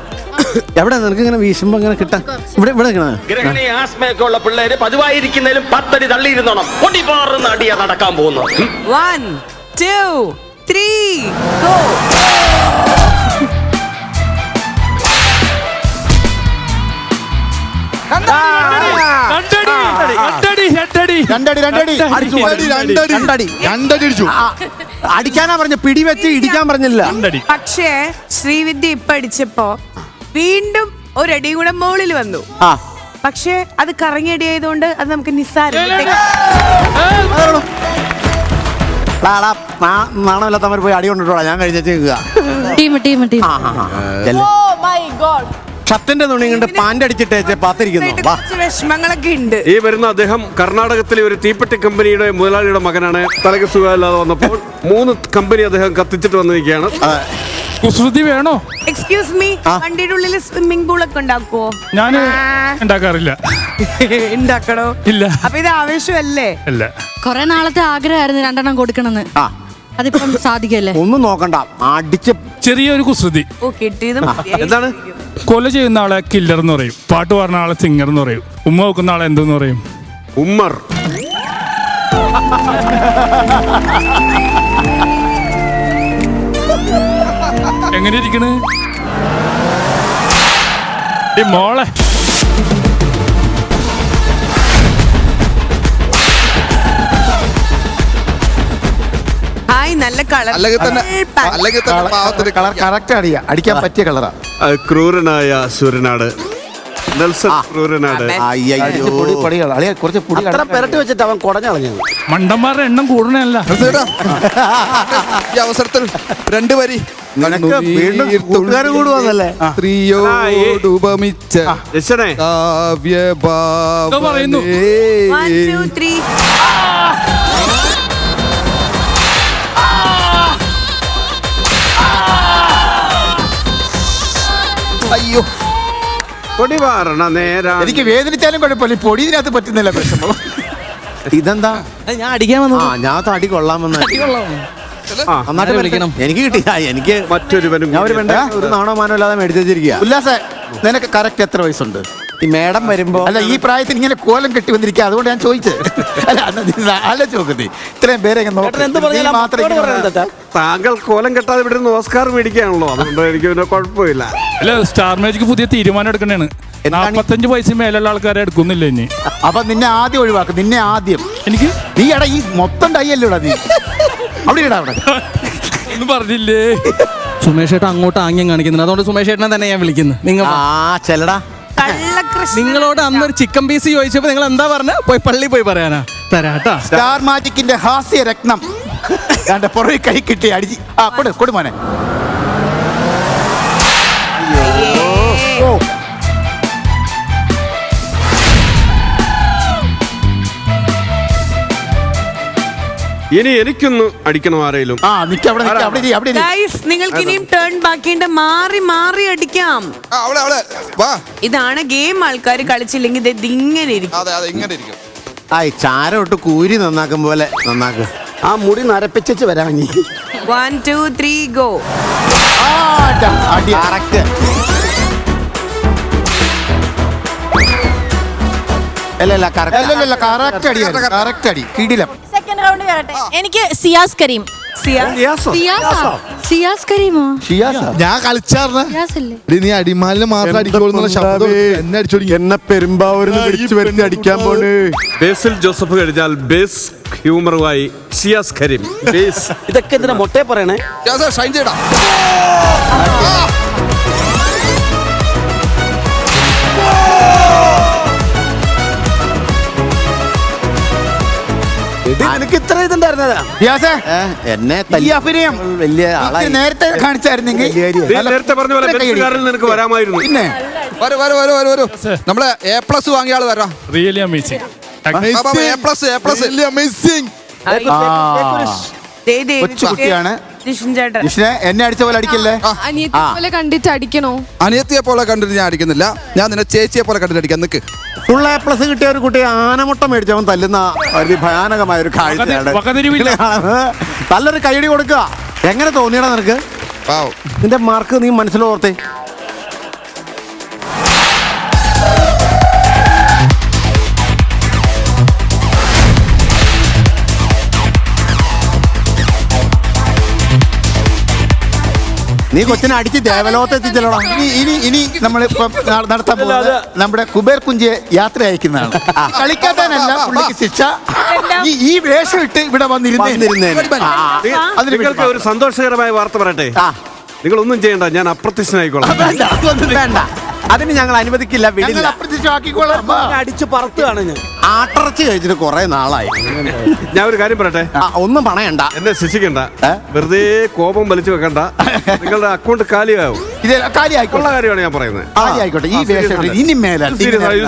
എവിടെ നിനക്ക് ഇങ്ങനെ വീശുമ്പോ ഇങ്ങനെ കിട്ടാൻ? ഇവിടെ ഗ്രഹിണി ആസ്മയൊക്കെ ഉള്ള പിള്ളേര് പതിവായിരിക്കുന്നതിലും 10 അടി തള്ളിയിരുന്നോണം. പൊടിപാറുന്ന അടിയാ നടക്കാൻ പോകുന്നു. 1 2 3 ഗോ. അടിക്കാനാ പറഞ്ഞ, പിടി വെച്ച് ഇടിക്കാൻ പറഞ്ഞില്ല. പക്ഷേ ശ്രീവിദ്യ ഇപ്പൊ അടിച്ചപ്പോ വീണ്ടും ഒരടിയും കൂടെ മുകളിൽ വന്നു. പക്ഷേ അത് കറങ്ങിയടി ആയതുകൊണ്ട് അത് നമുക്ക് നിസ്സാരം. നാണമില്ലാത്തവർ പോയി അടി കൊണ്ടിട്ടോളാം. ഞാൻ കഴിഞ്ഞേക്കുക. ഷർട്ടിന്റെ തുണി കൊണ്ട് പാന്റ് അടിച്ചിട്ടേ പാത്തിരിക്കുന്നു. വിഷമങ്ങളൊക്കെ ഉണ്ട്. ഈ വരുന്ന അദ്ദേഹം കർണാടകത്തിലെ ഒരു തീപ്പെട്ടി കമ്പനിയുടെ മുതലാളിയുടെ മകനാണ്. തലക്ക് സുഖമില്ലാതെ വന്നപ്പോൾ 3 കമ്പനി അദ്ദേഹം കത്തിച്ചിട്ട് വന്നിരിക്കുകയാണ്. കുസൃതി വേണോ? എക്സ്ക്യൂസ് മീ, വണ്ടിയുടെ ഉള്ളിൽ സ്വിമ്മിംഗ് പൂൾ ഒക്കെ ഉണ്ടാക്കുവോ? ഞാൻ ഉണ്ടാക്കാറില്ല. ഉണ്ടാക്കണോ? ഇല്ല. അപ്പൊ ഇത് ആവേശമല്ലേ? അല്ല, കൊറേ നാളത്തെ ആഗ്രഹമായിരുന്നു 2 എണ്ണം കൊടുക്കണമെന്ന്. അതിപ്പം സാധിക്കല്ലേ? ഒന്നും നോക്കണ്ട, അടിച്ച് ചെറിയൊരു കുസൃതി. എന്താണ്? കൊല ചെയ്യുന്ന ആളെ കില്ലർ എന്ന് പറയും, പാട്ട് പാടുന്ന ആളെ സിംഗർ എന്ന് പറയും, ഉമ്മ വെക്കുന്ന ആളെ എന്തെന്ന് പറയും? ഉമ്മർ. എങ്ങനെ ഇരിക്കണ് മോളെ? നല്ല കളർ. അടിക്കാൻ പറ്റിയ കളറാ. ക്രൂരനായ സൂര്യനാട് നെൽസൺ ക്രൂരനാട്. കുറച്ച് പൊടി പെരട്ടി വെച്ചിട്ട് അവൻ കുടഞ്ഞളഞ്ഞത്. മണ്ടന്മാരുടെ എണ്ണം കൂടണല്ല. ഈ അവസരത്തിൽ 2 വരി കൂട്ടുകാരും കൂടുവന്നല്ലേ? സ്ത്രീയോടുപമിച്ച പറയുന്നു. 1 2 3. അയ്യോ, പൊടി പാറണ നേരാ. എനിക്ക് വേദനിച്ചാലും കുഴപ്പമില്ല, പൊടി ഇതിനകത്ത് പറ്റുന്നില്ല. പ്രശ്നം ഇതെന്താ? ഞാൻ അടിക്കാൻ വന്നു. ഞാൻ അടി കൊള്ളാമെന്ന് നന്നായിട്ട് വിളിക്കണം. എനിക്ക് കിട്ടിയ എനിക്ക് മറ്റൊരുവനും ഞാൻ ഒരു നാണോ മാനോ ഇല്ലാതെ മേടിച്ചു വെച്ചിരിക്കുക. ഉല്ലാസ, നിനക്ക് കറക്റ്റ് എത്ര വയസ്സുണ്ട്? ഈ മേഡം വരുമ്പോ അല്ല, ഈ പ്രായത്തിൽ ഇങ്ങനെ കോലം കെട്ടി വന്നിരിക്കുക, അതുകൊണ്ട് ഞാൻ ചോദിച്ചത്. അല്ല ചോദിച്ചത് ഇത്രയും പേരെ താങ്കൾ കോലം കെട്ടാതെ ഇവിടെ ഓസ്കാർ മേടിക്കുകയാണല്ലോ, അതുകൊണ്ട് എനിക്ക് പിന്നെ കുഴപ്പമില്ല. അല്ല, സ്റ്റാർ മാജിക് പുതിയ തീരുമാനം എടുക്കണേണ്. 45 വയസ്സിന് മേലുള്ള ആൾക്കാരെ എടുക്കുന്നില്ല ഇനി. അപ്പൊ നിന്നെ ആദ്യം ഒഴിവാക്കും. നിന്നെ ആദ്യം എനിക്ക് നീ എടാ ഈ മൊത്തം ടൈയല്ലോടാ നീ. അവിടെ ഇടാ, അവിടെ ഒന്നും പറഞ്ഞില്ലേ? സുമേഷ് ഏട്ടൻ അങ്ങോട്ട് ആംഗ്യം കാണിക്കുന്നുണ്ട്, അതുകൊണ്ട് സുമേഷ് ഏട്ടനെ തന്നെ ഞാൻ വിളിക്കുന്നു. നിങ്ങൾ ചെല്ലടാ. നിങ്ങളോട് അന്നൊരു ചിക്കൻ പീസ് ചോദിച്ചപ്പോ നിങ്ങൾ എന്താ പറഞ്ഞ? പോയി പള്ളി പോയി പറയാനാ? തരാട്ടാ. സ്റ്റാർ മാജിക്കിന്റെ ഹാസ്യ രത്നം പുറകെ കൈ കിട്ടി അടിച്ച് കൊടു മോനെ. ഇനി എനിക്കൊന്ന് അടിക്കണം ആരെങ്കിലും. നിങ്ങൾക്ക് ഇനിയും ടേൺ ബാക്കിയുണ്ട്, മാറി മാറി അടിക്കാം. ഇതാണ് ഗെയിം. ആൾക്കാർ കളിച്ചില്ലെങ്കിൽ ഇത് ഇങ്ങനെ ഇരിക്കും. ചാരം ഇട്ട് കൂരി നന്നാക്കും പോലെ നന്നാക്ക്. ആ മുടി നരപ്പിച്ചു വരാം. 1 2 3 ഗോ. സെക്കൻഡ് റൗണ്ട് വരട്ടെ. എനിക്ക് സിയാസ് കരീം. സിയാസ് കരീമോ? ഞാൻ കളിച്ചാർന്ന നീ അടിമാലിന് മാത്രം അടിക്കോളുന്നുള്ള ശബ്ദം എന്നെ അടിച്ചോടി. എന്നെ പെരുമ്പാവൂരിന്ന് പിടിച്ചു വരുത്തി അടിക്കാൻ പോണ്. ബേസിൽ ജോസഫ് കഴിഞ്ഞാൽ ബേസ് ഹ്യൂമറുമായി സിയാസ് കരീം. ബേസ് ഇതൊക്കെ എന്തിനാ മൊട്ടേ പറയണേ? ഷൈൻ ചെയ്യടാ. എനിക്ക് ഇത്ര ഇതുണ്ടായിരുന്നതാ എന്നെ ഈ അഭിനയം വലിയ നേരത്തെ കാണിച്ചായിരുന്നെങ്കിൽ നേരത്തെ പറഞ്ഞ പോലെ ബെൻസുകാരിൽ നിനക്ക് വരാമായിരുന്നു. പിന്നെ വരൂ നമ്മളെ A+ വാങ്ങിയ ആള് വരാം. Really amazing. കൊച്ചുകുട്ടിയാണ്. എന്നെ അടിച്ച പോലെ അടിക്കല്ലേ. അനിയത്തിയെ പോലെ കണ്ടിട്ട് അടിക്കണോ? അനിയത്തിയെ പോലെ കണ്ടിട്ട് ഞാൻ അടിക്കുന്നില്ല. ഞാൻ നിന്നെ ചേച്ചിയെ പോലെ കണ്ടിട്ട് അടിക്കാൻ നിക്ക്. ഫുൾ A+ കിട്ടിയ ഒരു കുട്ടി ആനമുട്ട മേടിച്ചവൻ തല്ലുന്ന ഒരു ഭയാനകമായ ഒരു കാഴ്ചയാണ്. നല്ലൊരു കൈയടി കൊടുക്കുക. എങ്ങനെ തോന്നിയടാ നിനക്ക്? നിന്റെ മാർക്ക് നീ മനസ്സിലോർത്തേ. നീ കൊച്ചിനെ അടിച്ച് ദേവലോകത്ത് എത്തിച്ചല്ലോടാ. ഇനി നമ്മൾ നടത്താൻ പോകുന്നത് നമ്മുടെ കുബേർ കുഞ്ചിയെ യാത്ര അയക്കുന്നതാണ്. കളിക്കാത്തനല്ല പുള്ളിക്ക് ശിക്ഷ. ഈ വേഷം ഇട്ട് ഇവിടെ വന്നിരുന്നേ. നിങ്ങൾക്ക് ഒരു സന്തോഷകരമായ വാർത്ത പറയട്ടെ. നിങ്ങളൊന്നും ചെയ്യണ്ട, ഞാൻ അപ്രത്യക്ഷനായിക്കോളാം. വേണ്ട, അതിന് ഞങ്ങൾ അനുവദിക്കില്ല. വിടില്ല. അടിച്ച് പറത്തുകയാണ് ഞാൻ. ആട്ടിറച്ചി കഴിച്ചിട്ട് കുറെ നാളായി. ഞാൻ ഒരു കാര്യം പറയട്ടെ. ഒന്നും പണയണ്ട, എന്നെ ശിക്ഷിക്കണ്ട, വെറുതെ കോപം വലിച്ചു വെക്കണ്ട. നിങ്ങളുടെ അക്കൗണ്ട് കാലിയാവും. ഉള്ള കാര്യമാണ് ഞാൻ പറയുന്നത്.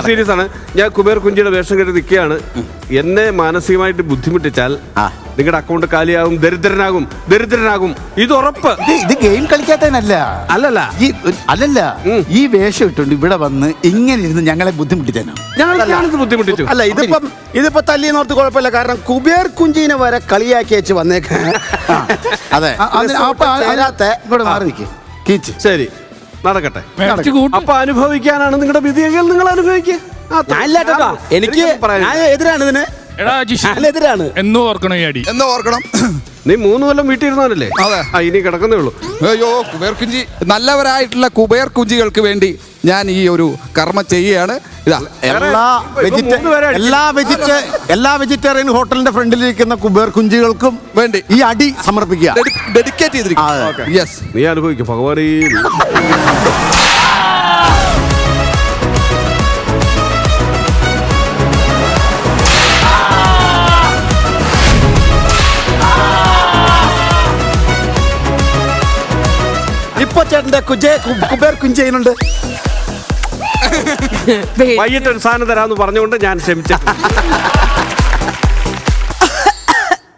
സീരിയസ് ആണ്. ഞാൻ കുബേർ കുഞ്ചിയുടെ വേഷം കെട്ടി നിൽക്കുകയാണ്. എന്നെ മാനസികമായിട്ട് ബുദ്ധിമുട്ടിച്ചാൽ നിങ്ങളുടെ അക്കൗണ്ട് കാലിയാവും, ദരിദ്രനാകും. ഇത് ഉറപ്പ്. ഇത് ഗെയിം കളിക്കാത്തതിനല്ല. അല്ലല്ല ഈ വേഷം ഇട്ടുണ്ട് ഇവിടെ വന്ന് ഇങ്ങനെ ഇരുന്ന് ഞങ്ങളെ ബുദ്ധിമുട്ടിച്ചേനോ? ഞങ്ങൾ ബുദ്ധിമുട്ടിച്ചു. അല്ല, ഇതിപ്പോ തല്ലിയെന്നോർത്ത് കുഴപ്പമില്ല. കാരണം കുബേർ കുഞ്ചിനെ വരെ കളിയാക്കി വെച്ച് വന്നേക്കാൻ. അതെ, ഇങ്ങോട്ട് മാറി നിൽക്കും. ശരി, നടക്കട്ടെ. അപ്പൊ അനുഭവിക്കാനാണ് നിങ്ങളുടെ വിധിയെങ്കിൽ നിങ്ങൾ അനുഭവിക്കുക. എനിക്ക് എതിരാണ് ഇതിന്. എതിരാണ് എന്നോ ഓർക്കണം ഈ അടി. എന്നോ ഓർക്കണം. നീ 3 കൊല്ലം വീട്ടിൽ ഇരുന്നാലല്ലേ? ഇനി കിടക്കുന്നേ ഉള്ളൂ. അയ്യോ, കുബേർ കുഞ്ചി നല്ലവരായിട്ടുള്ള കുബേർ കുഞ്ചികൾക്ക് വേണ്ടി ഞാൻ ഈ ഒരു കർമ്മം ചെയ്യുകയാണ്. ഇതാ എല്ലാ വെജിറ്റേറിയൻ ഹോട്ടലിന്റെ ഫ്രണ്ടിലിരിക്കുന്ന കുബേർ കുഞ്ചികൾക്കും വേണ്ടി ഈ അടി സമർപ്പിക്കുക. ഡെഡിക്കേറ്റ് ചെയ്തിരിക്കും. യെസ്, നീ അനുഭവിക്കും ഭഗവാനേ. ഇപ്പൊ ചേട്ടന്റെ കുബേർ കുഞ്ചിനുണ്ട്. വൈകിട്ട് ഒരു സാധനം തരാമെന്ന് പറഞ്ഞുകൊണ്ട് ഞാൻ ക്ഷമിച്ചു.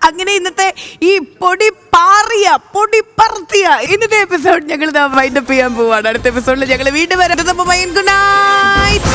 അങ്ങനെ ഇന്നത്തെ ഈ പൊടി പറത്തിയ ഇന്നത്തെ എപ്പിസോഡ് ഞങ്ങൾ വൈൻഡപ്പ് ചെയ്യാൻ പോവാണ്. അടുത്ത എപ്പിസോഡിൽ ഞങ്ങൾ വീണ്ടും വരാം. Good night.